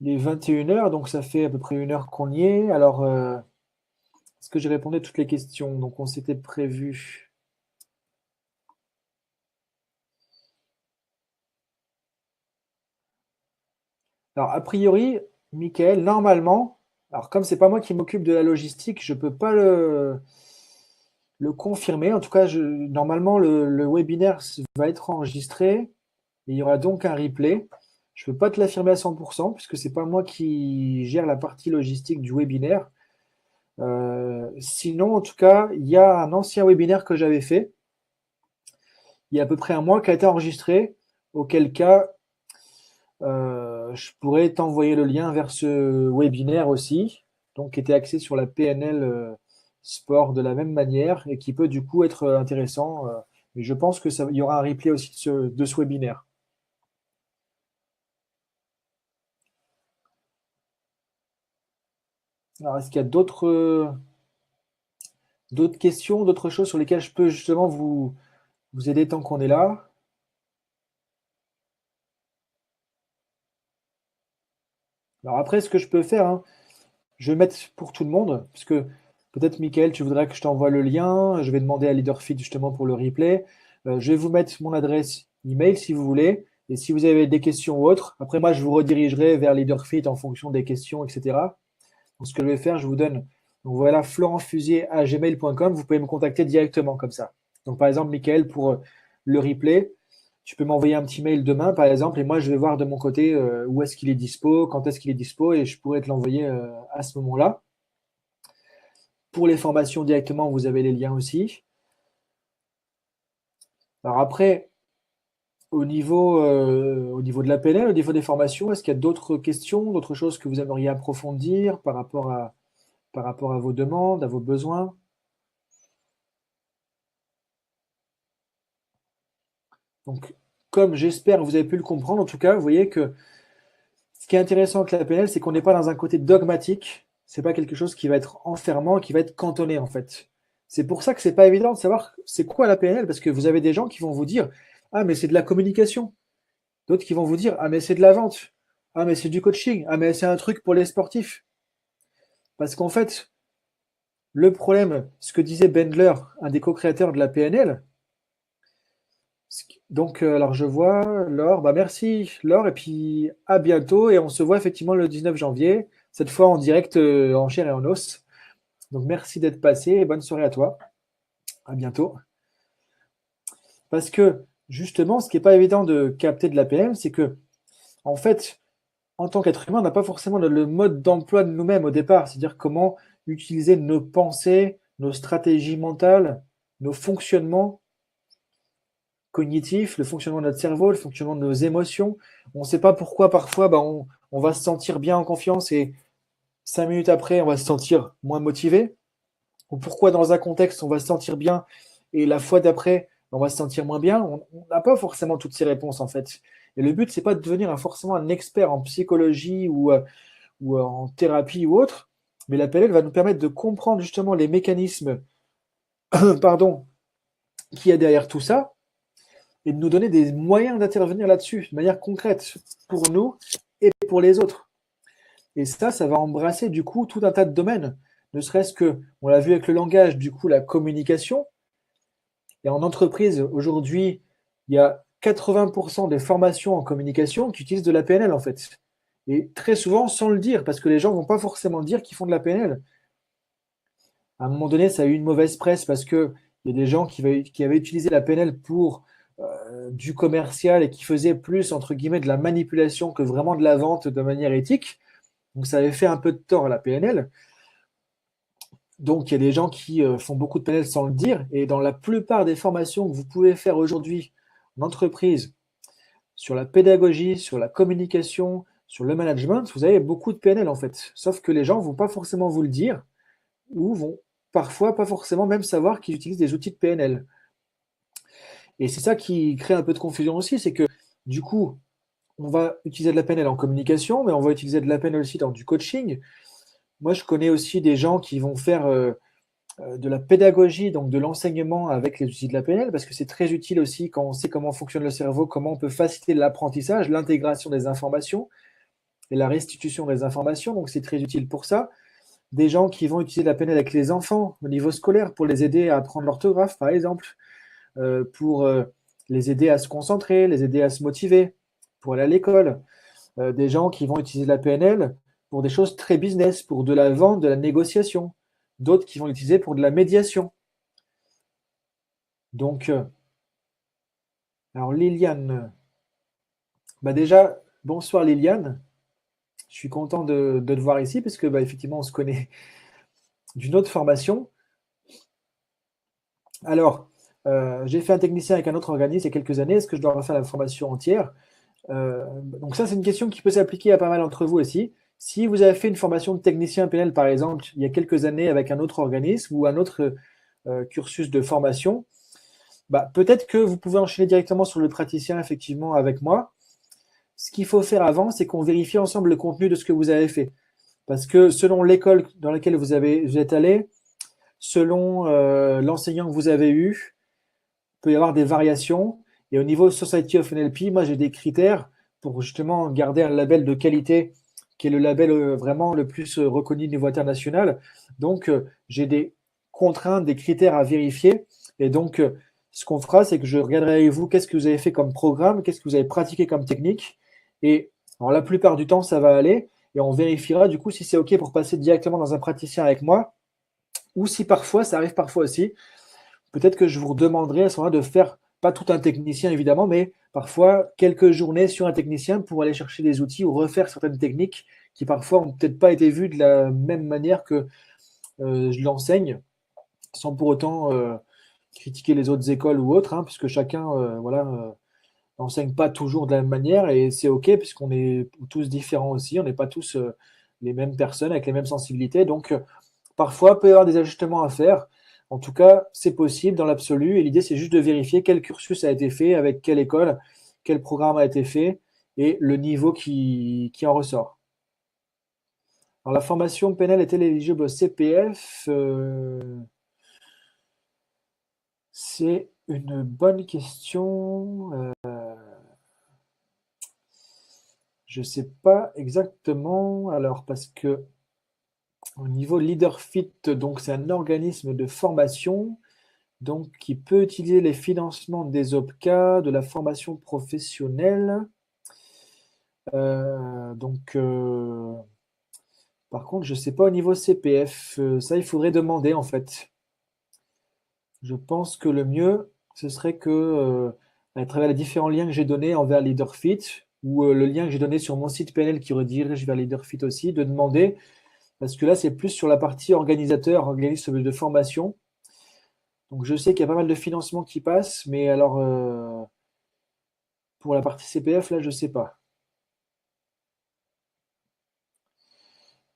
les 21 heures, donc ça fait à peu près une heure qu'on y est. Alors, est-ce que j'ai répondu à toutes les questions? Donc, on s'était prévu. Alors, a priori, Michael, normalement, alors comme c'est pas moi qui m'occupe de la logistique, je peux pas le confirmer. En tout cas, normalement, le webinaire va être enregistré et il y aura donc un replay. Je ne peux pas te l'affirmer à 100% puisque c'est pas moi qui gère la partie logistique du webinaire. Sinon, en tout cas, il y a un ancien webinaire que j'avais fait il y a à peu près un mois qui a été enregistré, auquel cas je pourrais t'envoyer le lien vers ce webinaire aussi. donc qui était axé sur la PNL sport de la même manière et qui peut du coup être intéressant. Mais je pense que il y aura un replay aussi de ce webinaire. Alors, est-ce qu'il y a d'autres questions, d'autres choses sur lesquelles je peux justement vous aider tant qu'on est là? Alors après, ce que je peux faire, hein, je vais mettre pour tout le monde, parce que peut-être, Michael, tu voudrais que je t'envoie le lien. Je vais demander à Leaderfit justement pour le replay. Je vais vous mettre mon adresse email si vous voulez. Et si vous avez des questions ou autres, après moi, je vous redirigerai vers Leaderfit en fonction des questions, etc. Donc, ce que je vais faire, je vous donne. Donc voilà, florentfusier@gmail.com. Vous pouvez me contacter directement comme ça. Donc par exemple, Michael, pour le replay, tu peux m'envoyer un petit mail demain, par exemple, et moi, je vais voir de mon côté où est-ce qu'il est dispo, quand est-ce qu'il est dispo, et je pourrais te l'envoyer à ce moment-là. Pour les formations directement, vous avez les liens aussi. Alors après, au niveau de la PNL, au niveau des formations, est-ce qu'il y a d'autres questions, d'autres choses que vous aimeriez approfondir par rapport à vos demandes, à vos besoins? Donc, comme j'espère que vous avez pu le comprendre, en tout cas, vous voyez que ce qui est intéressant avec la PNL, c'est qu'on n'est pas dans un côté dogmatique. C'est pas quelque chose qui va être enfermant, qui va être cantonné en fait. C'est pour ça que c'est pas évident de savoir c'est quoi la PNL, parce que vous avez des gens qui vont vous dire ah mais c'est de la communication, d'autres qui vont vous dire ah mais c'est de la vente, ah mais c'est du coaching, ah mais c'est un truc pour les sportifs. Parce qu'en fait, le problème, ce que disait Bendler, un des co-créateurs de la PNL, donc alors je vois Laure, bah merci Laure, et puis à bientôt, et on se voit effectivement le 19 janvier, cette fois en direct en chair et en os. Donc merci d'être passé et bonne soirée à toi. À bientôt. Parce que justement, ce qui n'est pas évident de capter de la PM, c'est que en fait, en tant qu'être humain, on n'a pas forcément le mode d'emploi de nous-mêmes au départ, c'est-à-dire comment utiliser nos pensées, nos stratégies mentales, nos fonctionnements cognitifs, le fonctionnement de notre cerveau, le fonctionnement de nos émotions. On ne sait pas pourquoi parfois bah, on va se sentir bien en confiance et 5 minutes après, on va se sentir moins motivé. Ou pourquoi dans un contexte, on va se sentir bien et la fois d'après, on va se sentir moins bien. On n'a pas forcément toutes ces réponses en fait. Et le but, c'est pas de devenir forcément un expert en psychologie ou en thérapie ou autre, mais la PNL va nous permettre de comprendre justement les mécanismes pardon, qu'il y a derrière tout ça et de nous donner des moyens d'intervenir là-dessus de manière concrète pour nous et pour les autres. Et ça va embrasser du coup tout un tas de domaines. Ne serait-ce que, on l'a vu avec le langage, du coup, la communication. Et en entreprise, aujourd'hui, il y a 80% des formations en communication qui utilisent de la PNL en fait. Et très souvent sans le dire, parce que les gens ne vont pas forcément dire qu'ils font de la PNL. À un moment donné, ça a eu une mauvaise presse parce qu'il y a des gens qui avaient utilisé la PNL pour du commercial et qui faisaient plus, entre guillemets, de la manipulation que vraiment de la vente de manière éthique. Donc ça avait fait un peu de tort à la PNL. Donc, il y a des gens qui font beaucoup de PNL sans le dire. Et dans la plupart des formations que vous pouvez faire aujourd'hui en entreprise, sur la pédagogie, sur la communication, sur le management, vous avez beaucoup de PNL en fait. Sauf que les gens ne vont pas forcément vous le dire ou vont parfois pas forcément même savoir qu'ils utilisent des outils de PNL. Et c'est ça qui crée un peu de confusion aussi, c'est que du coup, on va utiliser de la PNL en communication, mais on va utiliser de la PNL aussi dans du coaching. Moi, je connais aussi des gens qui vont faire de la pédagogie, donc de l'enseignement avec les outils de la PNL, parce que c'est très utile aussi quand on sait comment fonctionne le cerveau, comment on peut faciliter l'apprentissage, l'intégration des informations et la restitution des informations. Donc c'est très utile pour ça. Des gens qui vont utiliser la PNL avec les enfants au niveau scolaire pour les aider à apprendre l'orthographe, par exemple, pour les aider à se concentrer, les aider à se motiver pour aller à l'école. Des gens qui vont utiliser la PNL pour des choses très business, pour de la vente, de la négociation. D'autres qui vont l'utiliser pour de la médiation. Donc, alors Liliane, bah déjà, bonsoir Liliane. Je suis content de te voir ici parce que bah, effectivement, on se connaît d'une autre formation. Alors, j'ai fait un technicien avec un autre organisme il y a quelques années. Est-ce que je dois refaire la formation entière? Donc ça, c'est une question qui peut s'appliquer à pas mal d'entre vous aussi. Si vous avez fait une formation de technicien PNL, par exemple, il y a quelques années avec un autre organisme ou un autre cursus de formation, bah, peut-être que vous pouvez enchaîner directement sur le praticien, effectivement, avec moi. Ce qu'il faut faire avant, c'est qu'on vérifie ensemble le contenu de ce que vous avez fait. Parce que selon l'école dans laquelle vous êtes allé, selon l'enseignant que vous avez eu, il peut y avoir des variations. Et au niveau Society of NLP, moi j'ai des critères pour justement garder un label de qualité qui est le label vraiment le plus reconnu au niveau international. Donc j'ai des contraintes, des critères à vérifier. Et donc ce qu'on fera, c'est que je regarderai avec vous qu'est-ce que vous avez fait comme programme, qu'est-ce que vous avez pratiqué comme technique. Et alors, la plupart du temps, ça va aller. Et on vérifiera du coup si c'est OK pour passer directement dans un praticien avec moi. Ou si parfois, ça arrive parfois aussi, peut-être que je vous demanderai à ce moment-là de faire, pas tout un technicien évidemment, mais parfois quelques journées sur un technicien pour aller chercher des outils ou refaire certaines techniques qui parfois n'ont peut-être pas été vues de la même manière que je l'enseigne, sans pour autant critiquer les autres écoles ou autres, hein, puisque chacun n'enseigne pas toujours de la même manière et c'est OK puisqu'on est tous différents aussi, on n'est pas tous les mêmes personnes avec les mêmes sensibilités. Donc, parfois, il peut y avoir des ajustements à faire. En tout cas, c'est possible dans l'absolu. Et l'idée, c'est juste de vérifier quel cursus a été fait, avec quelle école, quel programme a été fait et le niveau qui en ressort. Alors, la formation PNL est-elle éligible au CPF? C'est une bonne question. Je ne sais pas exactement. Alors, parce que au niveau LeaderFit, donc c'est un organisme de formation donc, qui peut utiliser les financements des OPCA, de la formation professionnelle. Donc, par contre, je ne sais pas au niveau CPF. Ça, il faudrait demander en fait. Je pense que le mieux, ce serait que, à travers les différents liens que j'ai donnés envers LeaderFit, ou le lien que j'ai donné sur mon site PNL qui redirige vers LeaderFit aussi, de demander, parce que là, c'est plus sur la partie organisateur, organisme de formation. Donc, je sais qu'il y a pas mal de financements qui passent, mais alors, pour la partie CPF, là, je ne sais pas.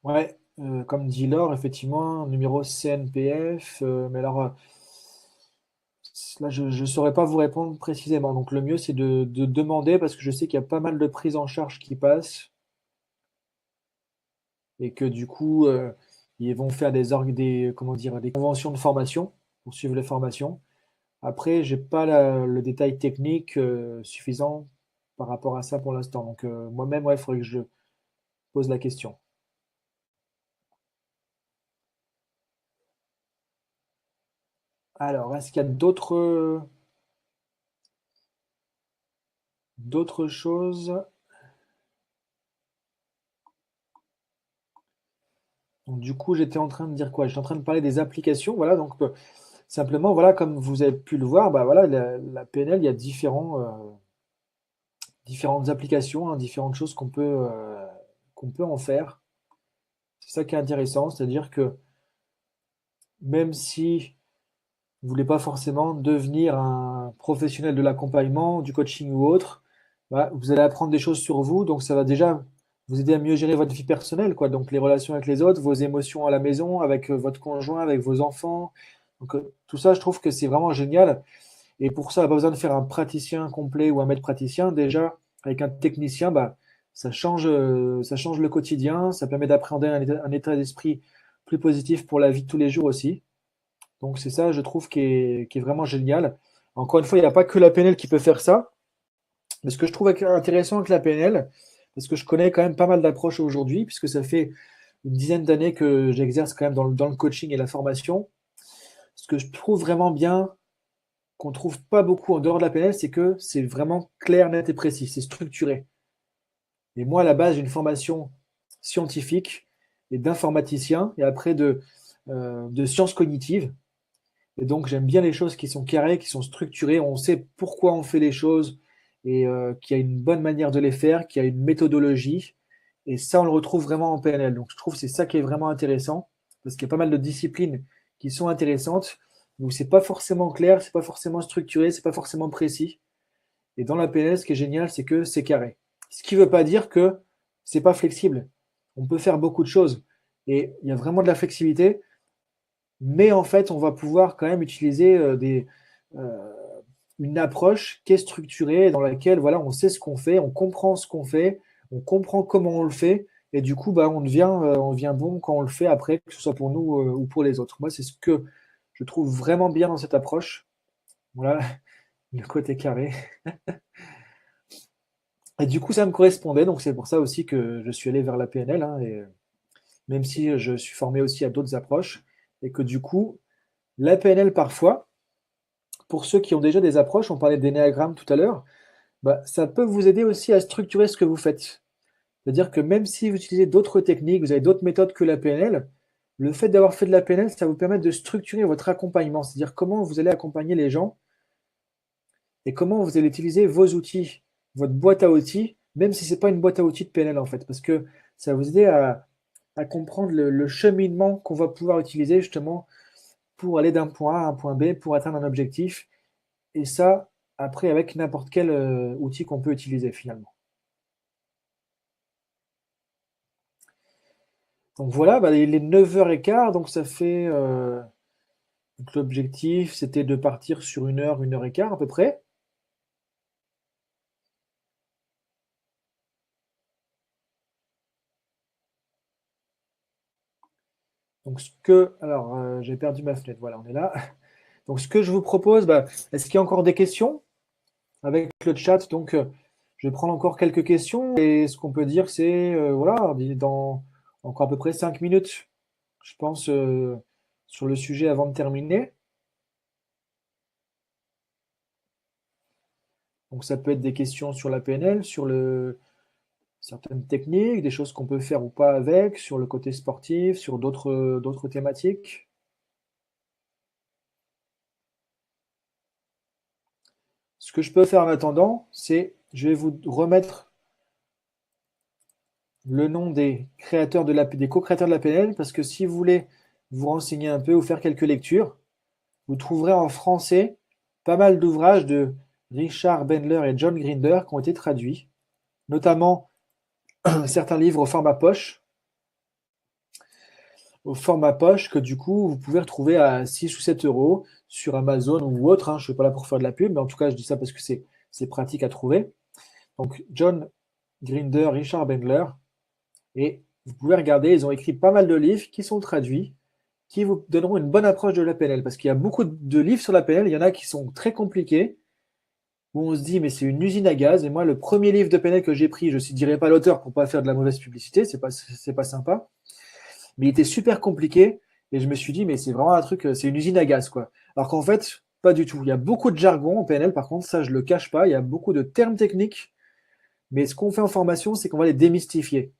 Ouais, comme dit Laure, effectivement, numéro CNPF, mais alors là, je ne saurais pas vous répondre précisément. Donc le mieux, c'est de demander parce que je sais qu'il y a pas mal de prises en charge qui passent et que du coup, ils vont faire comment dire, des conventions de formation pour suivre les formations. Après, j'ai pas le détail technique suffisant par rapport à ça pour l'instant. Donc moi-même, ouais, il faudrait que je pose la question. Alors, est-ce qu'il y a d'autres choses? Donc, du coup, j'étais en train de dire quoi? J'étais en train de parler des applications. Voilà, donc simplement, voilà, comme vous avez pu le voir, bah, voilà, la PNL, il y a différentes applications, hein, différentes choses qu'on peut en faire. C'est ça qui est intéressant, c'est-à-dire que même si vous voulez pas forcément devenir un professionnel de l'accompagnement, du coaching ou autre, bah, vous allez apprendre des choses sur vous, donc ça va déjà vous aider à mieux gérer votre vie personnelle, quoi. Donc les relations avec les autres, vos émotions à la maison, avec votre conjoint, avec vos enfants. Donc tout ça, je trouve que c'est vraiment génial. Et pour ça, pas besoin de faire un praticien complet ou un maître praticien. Déjà, avec un technicien, bah, ça change le quotidien, ça permet d'appréhender un état d'esprit plus positif pour la vie de tous les jours aussi. Donc c'est ça, je trouve, qui est vraiment génial. Encore une fois, il n'y a pas que la PNL qui peut faire ça. Mais ce que je trouve intéressant avec la PNL, parce que je connais quand même pas mal d'approches aujourd'hui, puisque ça fait une dizaine d'années que j'exerce quand même dans le coaching et la formation. Ce que je trouve vraiment bien, qu'on trouve pas beaucoup en dehors de la PNL, c'est que c'est vraiment clair, net et précis, c'est structuré. Et moi, à la base, j'ai une formation scientifique et d'informaticien, et après de sciences cognitives. Et donc, j'aime bien les choses qui sont carrées, qui sont structurées. On sait pourquoi on fait les choses et qu'il y a une bonne manière de les faire, qu'il y a une méthodologie. Et ça, on le retrouve vraiment en PNL. Donc, je trouve que c'est ça qui est vraiment intéressant parce qu'il y a pas mal de disciplines qui sont intéressantes où c'est pas forcément clair, c'est pas forcément structuré, c'est pas forcément précis. Et dans la PNL, ce qui est génial, c'est que c'est carré. Ce qui ne veut pas dire que c'est pas flexible. on peut faire beaucoup de choses et il y a vraiment de la flexibilité, mais en fait, on va pouvoir quand même utiliser euh, une approche qui est structurée, dans laquelle voilà, on sait ce qu'on fait, on comprend ce qu'on fait, on comprend comment on le fait, et du coup, bah, on devient bon quand on le fait après, que ce soit pour nous ou pour les autres. Moi, c'est ce que je trouve vraiment bien dans cette approche. Voilà, le côté carré. Et du coup, ça me correspondait, donc c'est pour ça aussi que je suis allé vers la PNL, hein, et même si je suis formé aussi à d'autres approches, et que du coup, la PNL parfois, pour ceux qui ont déjà des approches, on parlait d'énéagramme tout à l'heure, bah, ça peut vous aider aussi à structurer ce que vous faites. C'est-à-dire que même si vous utilisez d'autres techniques, vous avez d'autres méthodes que la PNL, le fait d'avoir fait de la PNL, ça vous permet de structurer votre accompagnement, c'est-à-dire comment vous allez accompagner les gens et comment vous allez utiliser vos outils, votre boîte à outils, même si ce n'est pas une boîte à outils de PNL en fait, parce que ça va vous aider à comprendre le cheminement qu'on va pouvoir utiliser justement pour aller d'un point A à un point B, pour atteindre un objectif, et ça, après, avec n'importe quel outil qu'on peut utiliser finalement. Donc voilà, bah, il est 9h15, donc ça fait. Donc l'objectif, c'était de partir sur une heure et quart à peu près. Donc ce que. Alors, j'ai perdu ma fenêtre, voilà, on est là. Donc ce que je vous propose, bah, est-ce qu'il y a encore des questions avec le chat? Donc je vais prendre encore quelques questions. Et ce qu'on peut dire, c'est, voilà, dans encore à peu près 5 minutes, je pense, sur le sujet avant de terminer. Donc ça peut être des questions sur la PNL, sur certaines techniques, des choses qu'on peut faire ou pas avec, sur le côté sportif, sur d'autres thématiques. Ce que je peux faire en attendant, c'est je vais vous remettre le nom des créateurs des co-créateurs de la PNL, parce que si vous voulez vous renseigner un peu ou faire quelques lectures, vous trouverez en français pas mal d'ouvrages de Richard Bandler et John Grinder qui ont été traduits, notamment certains livres au format poche que du coup vous pouvez retrouver à 6 ou 7 euros sur Amazon ou autre, hein. Je ne suis pas là pour faire de la pub, mais en tout cas je dis ça parce que c'est pratique à trouver. Donc John Grinder, Richard Bandler, et vous pouvez regarder, ils ont écrit pas mal de livres qui sont traduits, qui vous donneront une bonne approche de la PNL, parce qu'il y a beaucoup de livres sur la PNL, il y en a qui sont très compliqués, où on se dit mais c'est une usine à gaz, et moi le premier livre de PNL que j'ai pris, je ne dirai pas l'auteur pour pas faire de la mauvaise publicité, c'est pas sympa, mais il était super compliqué et je me suis dit, mais c'est vraiment un truc, c'est une usine à gaz, quoi. Alors qu'en fait, pas du tout. Il y a beaucoup de jargon en PNL, par contre, ça je le cache pas, il y a beaucoup de termes techniques, mais ce qu'on fait en formation, c'est qu'on va les démystifier.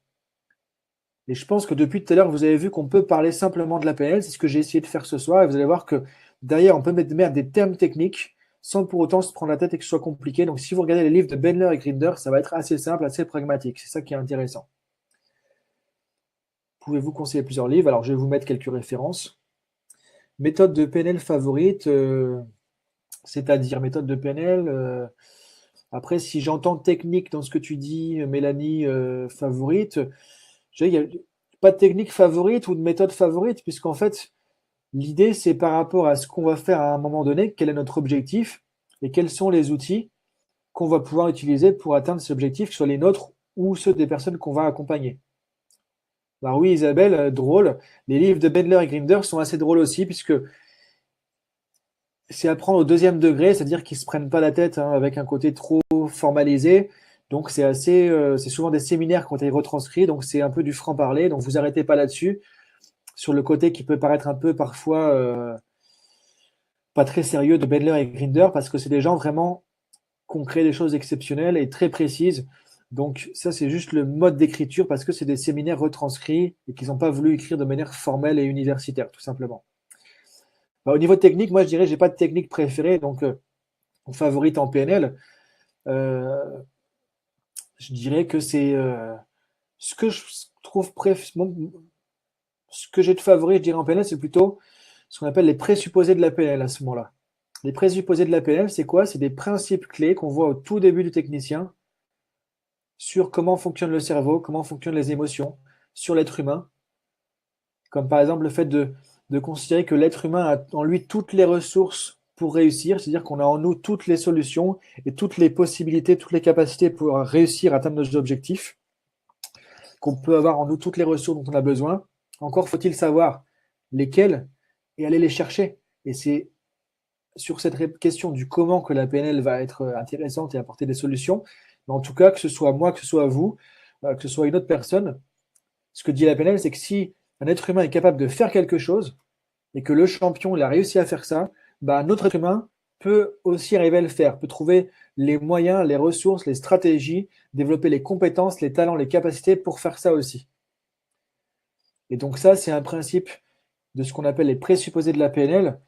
Et je pense que depuis tout à l'heure, vous avez vu qu'on peut parler simplement de la PNL, c'est ce que j'ai essayé de faire ce soir, et vous allez voir que derrière, on peut mettre des termes techniques sans pour autant se prendre la tête et que ce soit compliqué. Donc si vous regardez les livres de Bandler et Grinder, ça va être assez simple, assez pragmatique. C'est ça qui est intéressant. Pouvez-vous conseiller plusieurs livres? Alors je vais vous mettre quelques références. Méthode de PNL favorite, c'est-à-dire méthode de PNL. Après, si j'entends technique dans ce que tu dis, Mélanie, favorite, il n'y a pas de technique favorite ou de méthode favorite, puisqu'en fait, l'idée, c'est par rapport à ce qu'on va faire à un moment donné, quel est notre objectif et quels sont les outils qu'on va pouvoir utiliser pour atteindre cet objectif, que ce soit les nôtres ou ceux des personnes qu'on va accompagner. Alors oui, Isabelle, drôle. Les livres de Bandler et Grinder sont assez drôles aussi, puisque c'est à prendre au deuxième degré, c'est-à-dire qu'ils ne se prennent pas la tête, hein, avec un côté trop formalisé. Donc c'est souvent des séminaires qui ont été retranscrits, donc c'est un peu du franc-parler. Donc vous arrêtez pas là-dessus, sur le côté qui peut paraître un peu parfois pas très sérieux de Bandler et Grinder, parce que c'est des gens vraiment qui ont créé des choses exceptionnelles et très précises. Donc ça, c'est juste le mode d'écriture, parce que c'est des séminaires retranscrits et qu'ils n'ont pas voulu écrire de manière formelle et universitaire, tout simplement. Bah, au niveau technique, moi je dirais, j'ai pas de technique préférée, donc mon favorite en PNL, euh, je dirais que c'est ce que je trouve ce que j'ai de favori, je dirais en PNL, c'est plutôt ce qu'on appelle les présupposés de la PNL à ce moment-là. Les présupposés de la PNL, c'est quoi? C'est des principes clés qu'on voit au tout début du technicien sur comment fonctionne le cerveau, comment fonctionnent les émotions, sur l'être humain, comme par exemple le fait de considérer que l'être humain a en lui toutes les ressources pour réussir, c'est-à-dire qu'on a en nous toutes les solutions et toutes les possibilités, toutes les capacités pour réussir à atteindre nos objectifs, qu'on peut avoir en nous toutes les ressources dont on a besoin. Encore faut-il savoir lesquelles et aller les chercher. Et c'est sur cette question du comment que la PNL va être intéressante et apporter des solutions. Mais en tout cas, que ce soit moi, que ce soit vous, que ce soit une autre personne, ce que dit la PNL, c'est que si un être humain est capable de faire quelque chose et que le champion il a réussi à faire ça, bah, un autre être humain peut aussi arriver à le faire, peut trouver les moyens, les ressources, les stratégies, développer les compétences, les talents, les capacités pour faire ça aussi. Et donc ça, c'est un principe de ce qu'on appelle les présupposés de la PNL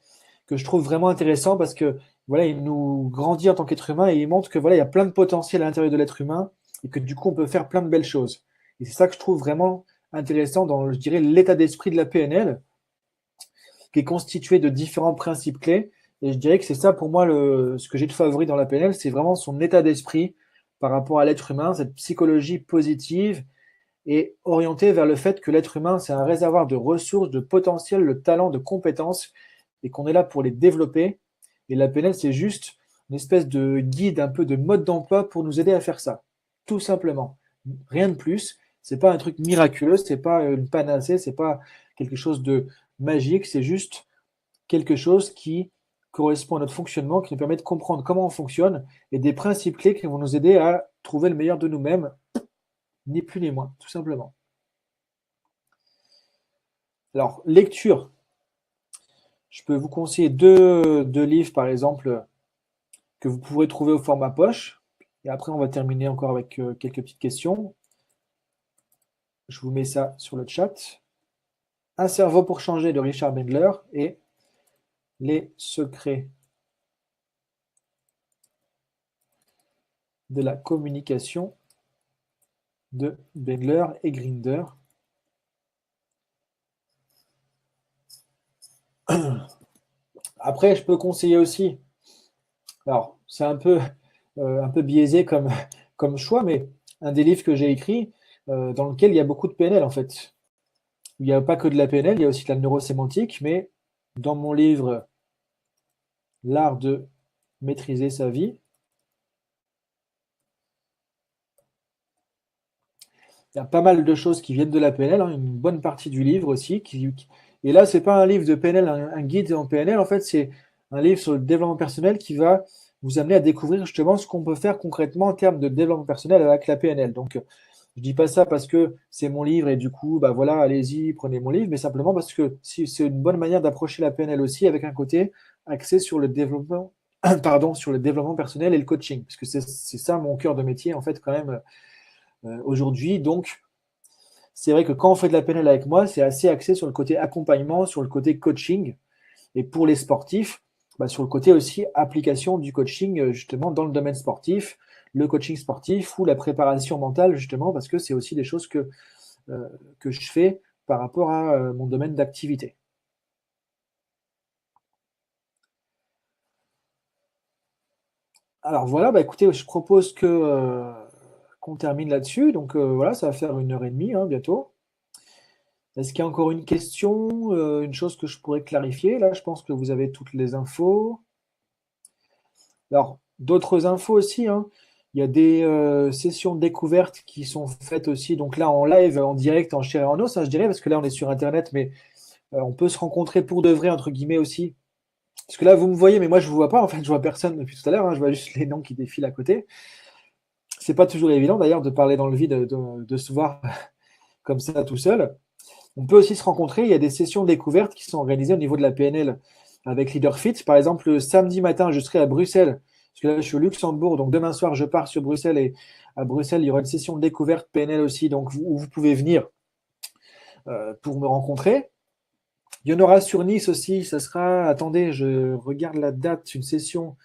que je trouve vraiment intéressant parce que voilà, il nous grandit en tant qu'être humain et il montre que voilà, il y a plein de potentiel à l'intérieur de l'être humain et que du coup, on peut faire plein de belles choses. Et c'est ça que je trouve vraiment intéressant dans, je dirais, l'état d'esprit de la PNL, qui est constitué de différents principes clés. Et je dirais que c'est ça pour moi ce que j'ai de favori dans la PNL, c'est vraiment son état d'esprit par rapport à l'être humain, cette psychologie positive et orientée vers le fait que l'être humain, c'est un réservoir de ressources, de potentiel, de talent, de compétences, et qu'on est là pour les développer. Et la PNL, c'est juste une espèce de guide, un peu de mode d'emploi pour nous aider à faire ça. Tout simplement. Rien de plus. C'est pas un truc miraculeux, c'est pas une panacée, c'est pas quelque chose de magique, c'est juste quelque chose qui correspond à notre fonctionnement, qui nous permet de comprendre comment on fonctionne et des principes clés qui vont nous aider à trouver le meilleur de nous-mêmes, ni plus ni moins, tout simplement. Alors, lecture. Je peux vous conseiller deux livres, par exemple, que vous pourrez trouver au format poche. Et après, on va terminer encore avec quelques petites questions. Je vous mets ça sur le chat. Un cerveau pour changer de Richard Bandler et Les secrets de la communication de Bandler et Grinder. Après, je peux conseiller aussi, alors c'est un peu biaisé comme choix, mais un des livres que j'ai écrit dans lequel il y a beaucoup de PNL en fait. Il n'y a pas que de la PNL, il y a aussi de la neurosémantique, mais dans mon livre L'art de maîtriser sa vie, il y a pas mal de choses qui viennent de la PNL, hein, une bonne partie du livre aussi. Et là, c'est pas un livre de PNL, un guide en PNL, en fait, c'est un livre sur le développement personnel qui va vous amener à découvrir justement ce qu'on peut faire concrètement en termes de développement personnel avec la PNL. Donc, je dis pas ça parce que c'est mon livre et du coup, bah voilà, allez-y, prenez mon livre, mais simplement parce que si c'est une bonne manière d'approcher la PNL aussi avec un côté axé sur le développement, pardon, sur le développement personnel et le coaching, parce que c'est ça mon cœur de métier en fait quand même aujourd'hui. Donc, c'est vrai que quand on fait de la PNL avec moi, c'est assez axé sur le côté accompagnement, sur le côté coaching, et pour les sportifs, bah, sur le côté aussi application du coaching justement dans le domaine sportif, le coaching sportif ou la préparation mentale justement, parce que c'est aussi des choses que je fais par rapport à mon domaine d'activité. Alors voilà, bah écoutez, je propose qu'on termine là-dessus. Donc voilà, ça va faire 1 heure et demie hein, bientôt. Est-ce qu'il y a encore une question, une chose que je pourrais clarifier? Là, je pense que vous avez toutes les infos. Alors, d'autres infos aussi, hein. Il y a des sessions de découverte qui sont faites aussi, donc là en live, en direct, en chair et en os, hein, je dirais, parce que là on est sur Internet, mais on peut se rencontrer pour de vrai, entre guillemets aussi. Parce que là, vous me voyez, mais moi je ne vous vois pas, en fait, je vois personne depuis tout à l'heure, hein, je vois juste les noms qui défilent à côté. C'est pas toujours évident d'ailleurs de parler dans le vide, de se voir comme ça tout seul. On peut aussi se rencontrer. Il y a des sessions de découverte qui sont organisées au niveau de la PNL avec LeaderFit. Par exemple, le samedi matin, je serai à Bruxelles, parce que là, je suis au Luxembourg. Donc, demain soir, je pars sur Bruxelles et à Bruxelles, il y aura une session de découverte PNL aussi, donc où vous pouvez venir pour me rencontrer. Il y en aura sur Nice aussi. Ça sera, attendez, je regarde la date, une session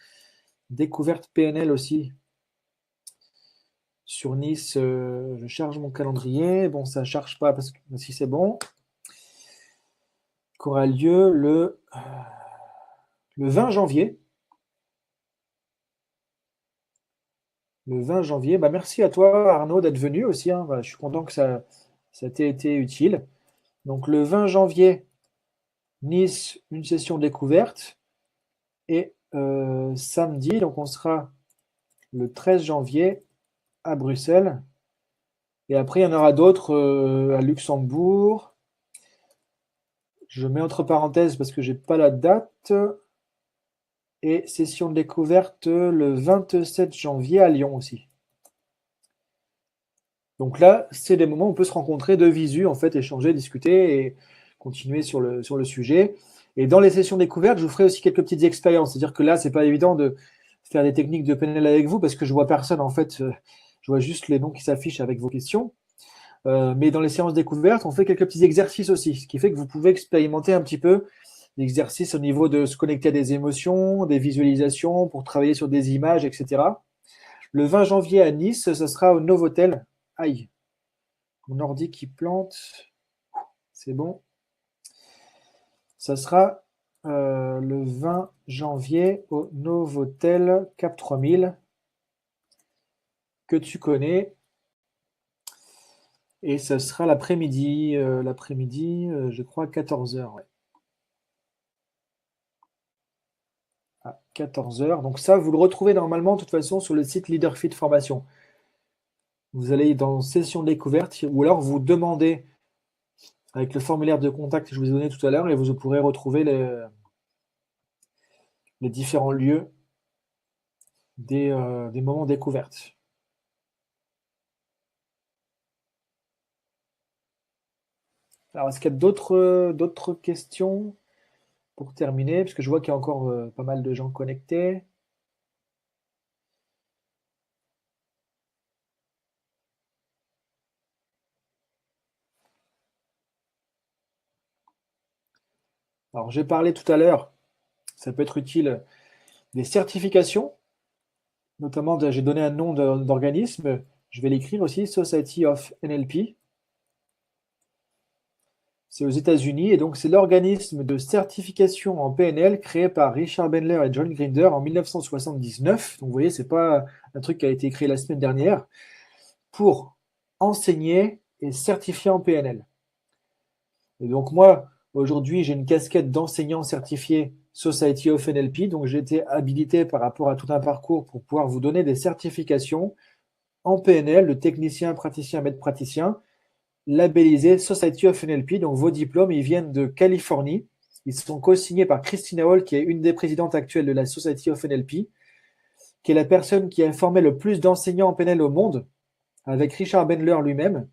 découverte PNL aussi sur Nice. Je charge mon calendrier. Bon, ça ne charge pas parce que si c'est bon. Qui aura lieu le 20 janvier. Le 20 janvier. Bah, merci à toi, Arnaud, d'être venu aussi, hein. Bah, je suis content que Ça a été utile. Donc le 20 janvier, Nice, une session découverte. Et samedi, donc on sera le 13 janvier à Bruxelles. Et après, il y en aura d'autres à Luxembourg. Je mets entre parenthèses parce que j'ai pas la date. Et session de découverte le 27 janvier à Lyon aussi. Donc là, c'est des moments où on peut se rencontrer de visu, en fait, échanger, discuter et continuer sur le sujet. Et dans les sessions découvertes, je vous ferai aussi quelques petites expériences. C'est-à-dire que là, c'est pas évident de faire des techniques de PNL avec vous parce que je vois personne, en fait. Je vois juste les noms qui s'affichent avec vos questions. Mais dans les séances découvertes, on fait quelques petits exercices aussi, ce qui fait que vous pouvez expérimenter un petit peu l'exercice au niveau de se connecter à des émotions, des visualisations, pour travailler sur des images, etc. Le 20 janvier à Nice, ce sera au Novotel. Aïe, mon ordi qui plante. C'est bon. Ça sera le 20 janvier au Novotel Cap 3000 que tu connais. Et ça sera l'après-midi, je crois 14h. Ouais. À 14h. Donc ça, vous le retrouvez normalement de toute façon sur le site LeaderFit Formation. Vous allez dans session découverte ou alors vous demandez avec le formulaire de contact que je vous ai donné tout à l'heure et vous pourrez retrouver les différents lieux des moments découvertes. Alors, est-ce qu'il y a d'autres questions pour terminer? Parce que je vois qu'il y a encore pas mal de gens connectés. Alors, j'ai parlé tout à l'heure, ça peut être utile, des certifications, notamment j'ai donné un nom d'organisme, je vais l'écrire aussi, Society of NLP. C'est aux États-Unis et donc c'est l'organisme de certification en PNL créé par Richard Bandler et John Grinder en 1979. Donc vous voyez, c'est pas un truc qui a été créé la semaine dernière pour enseigner et certifier en PNL. Et donc moi, aujourd'hui, j'ai une casquette d'enseignant certifié Society of NLP, donc j'ai été habilité par rapport à tout un parcours pour pouvoir vous donner des certifications en PNL, de technicien, praticien, maître praticien, labellisé Society of NLP. Donc vos diplômes, ils viennent de Californie. Ils sont co-signés par Christina Hall, qui est une des présidentes actuelles de la Society of NLP, qui est la personne qui a formé le plus d'enseignants en PNL au monde, avec Richard Bandler lui-même,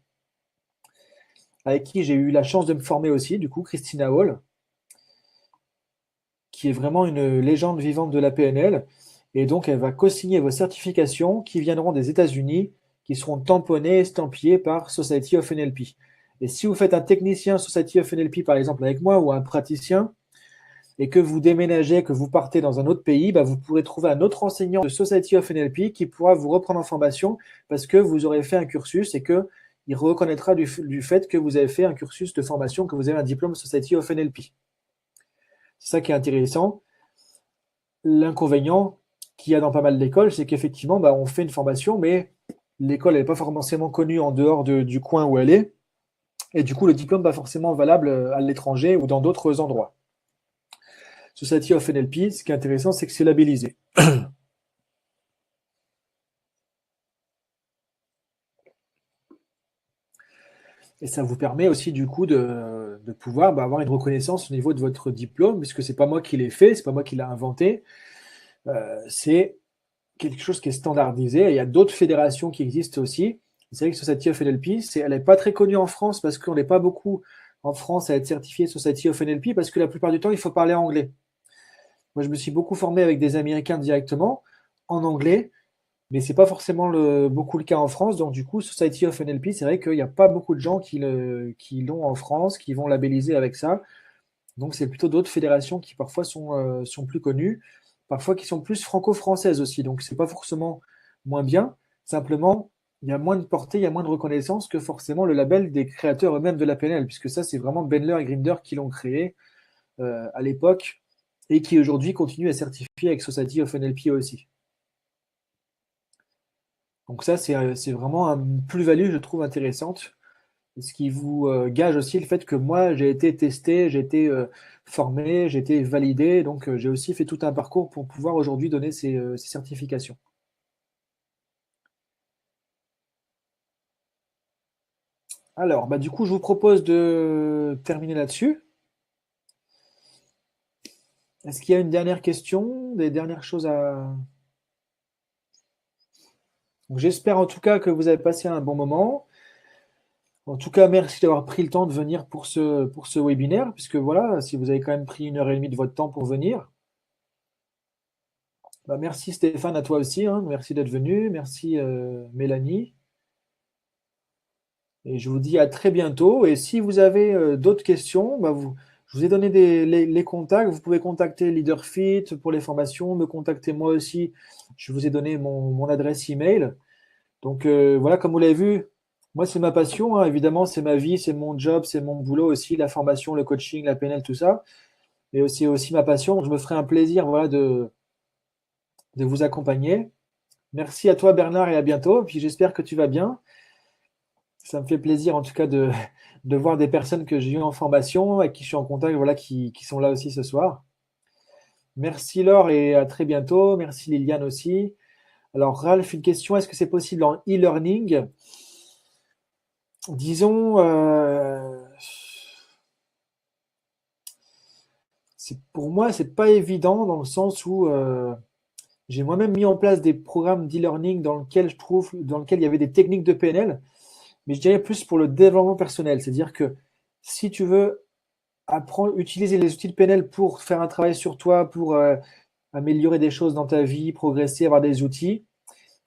avec qui j'ai eu la chance de me former aussi, du coup, Christina Hall, qui est vraiment une légende vivante de la PNL. Et donc, elle va co-signer vos certifications qui viendront des États-Unis, qui seront tamponnées, estampillées par Society of NLP. Et si vous faites un technicien Society of NLP, par exemple, avec moi, ou un praticien, et que vous déménagez, que vous partez dans un autre pays, bah, vous pourrez trouver un autre enseignant de Society of NLP qui pourra vous reprendre en formation parce que vous aurez fait un cursus et qu'il reconnaîtra du fait que vous avez fait un cursus de formation, que vous avez un diplôme Society of NLP. C'est ça qui est intéressant. L'inconvénient qu'il y a dans pas mal d'écoles, c'est qu'effectivement, bah, on fait une formation, mais l'école n'est pas forcément connue en dehors du coin où elle est. Et du coup, le diplôme n'est pas forcément valable à l'étranger ou dans d'autres endroits. Society of NLP, ce qui est intéressant, c'est que c'est labellisé. Et ça vous permet aussi du coup de pouvoir avoir une reconnaissance au niveau de votre diplôme, puisque c'est pas moi qui l'ai fait, c'est pas moi qui l'ai inventé. C'est quelque chose qui est standardisé. Et il y a d'autres fédérations qui existent aussi. Vous savez que Society of NLP, elle n'est pas très connue en France parce qu'on n'est pas beaucoup en France à être certifié Society of NLP parce que la plupart du temps, il faut parler anglais. Moi, je me suis beaucoup formé avec des Américains directement en anglais, mais c'est pas forcément beaucoup le cas en France. Donc, du coup, Society of NLP, c'est vrai qu'il n'y a pas beaucoup de gens qui l'ont en France, qui vont labelliser avec ça. Donc, c'est plutôt d'autres fédérations qui parfois sont plus connues, parfois qui sont plus franco-françaises aussi. Donc, c'est pas forcément moins bien. Simplement, il y a moins de portée, il y a moins de reconnaissance que forcément le label des créateurs eux-mêmes de la PNL, puisque ça, c'est vraiment Bandler et Grinder qui l'ont créé à l'époque et qui aujourd'hui continue à certifier avec Society of NLP aussi. Donc ça, c'est vraiment une plus-value, je trouve, intéressante Ce qui vous gage aussi le fait que moi, j'ai été testé, j'ai été formé, j'ai été validé. Donc, j'ai aussi fait tout un parcours pour pouvoir aujourd'hui donner ces certifications. Alors, bah, du coup, je vous propose de terminer là-dessus. Est-ce qu'il y a une dernière question, des dernières choses à... Donc, j'espère en tout cas que vous avez passé un bon moment. En tout cas, merci d'avoir pris le temps de venir pour ce webinaire, puisque voilà, si vous avez quand même pris 1 heure et demie de votre temps pour venir. Bah, merci Stéphane, à toi aussi, hein. Merci d'être venu. Merci Mélanie. Et je vous dis à très bientôt. Et si vous avez d'autres questions, bah, je vous ai donné les contacts. Vous pouvez contacter LeaderFit pour les formations, me contacter moi aussi. Je vous ai donné mon adresse email. Donc voilà, comme vous l'avez vu, moi c'est ma passion, hein. Évidemment, c'est ma vie, c'est mon job, c'est mon boulot aussi, la formation, le coaching, la PNL, tout ça. Et c'est aussi ma passion. Donc, je me ferai un plaisir voilà, de vous accompagner. Merci à toi Bernard et à bientôt. Puis j'espère que tu vas bien. Ça me fait plaisir en tout cas de voir des personnes que j'ai eues en formation, avec qui je suis en contact, voilà, qui sont là aussi ce soir. Merci Laure et à très bientôt. Merci Liliane aussi. Alors Ralph, une question, est-ce que c'est possible en e-learning? Disons, pour moi, c'est pas évident dans le sens où j'ai moi-même mis en place des programmes d'e-learning dans lequel il y avait des techniques de PNL, mais je dirais plus pour le développement personnel. C'est-à-dire que si tu veux apprendre, utiliser les outils de PNL pour faire un travail sur toi, pour améliorer des choses dans ta vie, progresser, avoir des outils,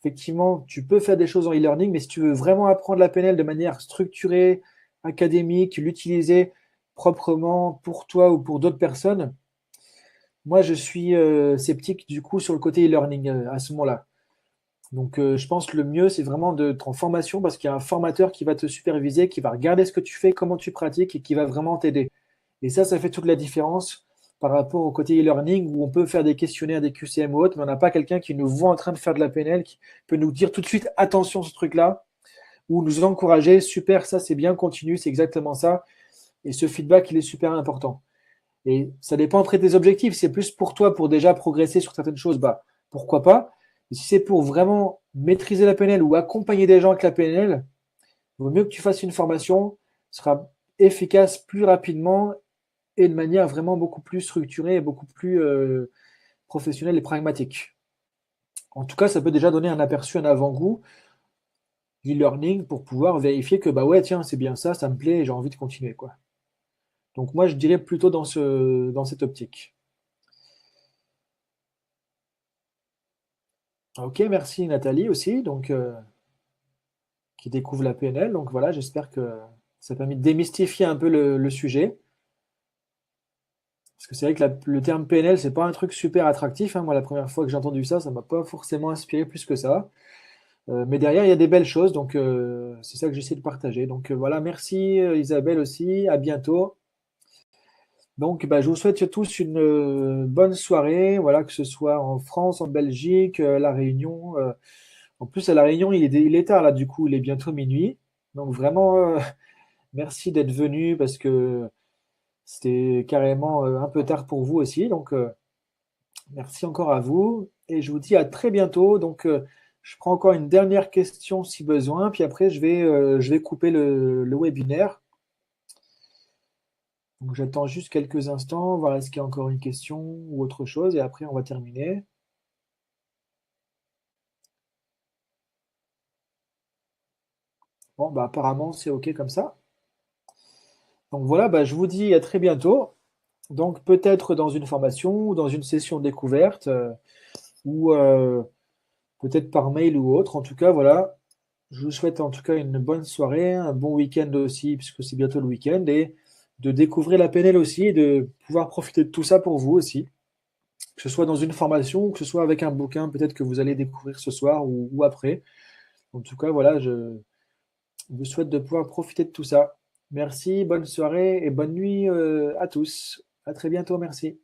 effectivement, tu peux faire des choses en e-learning, mais si tu veux vraiment apprendre la PNL de manière structurée, académique, l'utiliser proprement pour toi ou pour d'autres personnes, moi, je suis sceptique du coup sur le côté e-learning à ce moment-là. Donc, je pense que le mieux, c'est vraiment d'être en formation parce qu'il y a un formateur qui va te superviser, qui va regarder ce que tu fais, comment tu pratiques et qui va vraiment t'aider. Et ça fait toute la différence par rapport au côté e-learning où on peut faire des questionnaires, des QCM ou autres, mais on n'a pas quelqu'un qui nous voit en train de faire de la PNL, qui peut nous dire tout de suite attention ce truc-là, ou nous encourager, super, ça c'est bien, continue, c'est exactement ça. Et ce feedback, il est super important. Et ça dépend après des objectifs. C'est plus pour toi, pour déjà progresser sur certaines choses, bah pourquoi pas. Mais si c'est pour vraiment maîtriser la PNL ou accompagner des gens avec la PNL, il vaut mieux que tu fasses une formation, ce sera efficace plus rapidement et de manière vraiment beaucoup plus structurée et beaucoup plus professionnelle et pragmatique. En tout cas, ça peut déjà donner un aperçu, un avant-goût d'e-learning pour pouvoir vérifier que bah ouais, tiens, c'est bien ça, ça me plaît et j'ai envie de continuer, quoi. Donc moi, je dirais plutôt dans cette optique. Ok, merci Nathalie aussi, donc qui découvre la PNL. Donc voilà, j'espère que ça a permis de démystifier un peu le sujet. Parce que c'est vrai que le terme PNL, c'est pas un truc super attractif, hein. Moi, la première fois que j'ai entendu ça, ça m'a pas forcément inspiré plus que ça. Mais derrière, il y a des belles choses, donc c'est ça que j'essaie de partager. Donc voilà, merci Isabelle aussi, à bientôt. Donc bah, je vous souhaite tous une bonne soirée, voilà, que ce soit en France, en Belgique, La Réunion. En plus, à La Réunion, il est tard là, du coup, il est bientôt minuit. Donc vraiment, merci d'être venu parce que c'était carrément un peu tard pour vous aussi. Donc merci encore à vous et je vous dis à très bientôt. Donc je prends encore une dernière question si besoin, puis après je vais couper le webinaire. Donc j'attends juste quelques instants, voir est-ce qu'il y a encore une question ou autre chose, et après on va terminer. Bon, bah apparemment c'est OK comme ça. Donc voilà, bah, je vous dis à très bientôt. Donc peut-être dans une formation ou dans une session de découverte ou peut-être par mail ou autre. En tout cas, voilà, je vous souhaite en tout cas une bonne soirée, un bon week-end aussi, puisque c'est bientôt le week-end, et de découvrir la PNL aussi, et de pouvoir profiter de tout ça pour vous aussi, que ce soit dans une formation ou que ce soit avec un bouquin, peut-être que vous allez découvrir ce soir ou après. En tout cas, voilà, je vous souhaite de pouvoir profiter de tout ça. Merci, bonne soirée et bonne nuit à tous. À très bientôt, merci.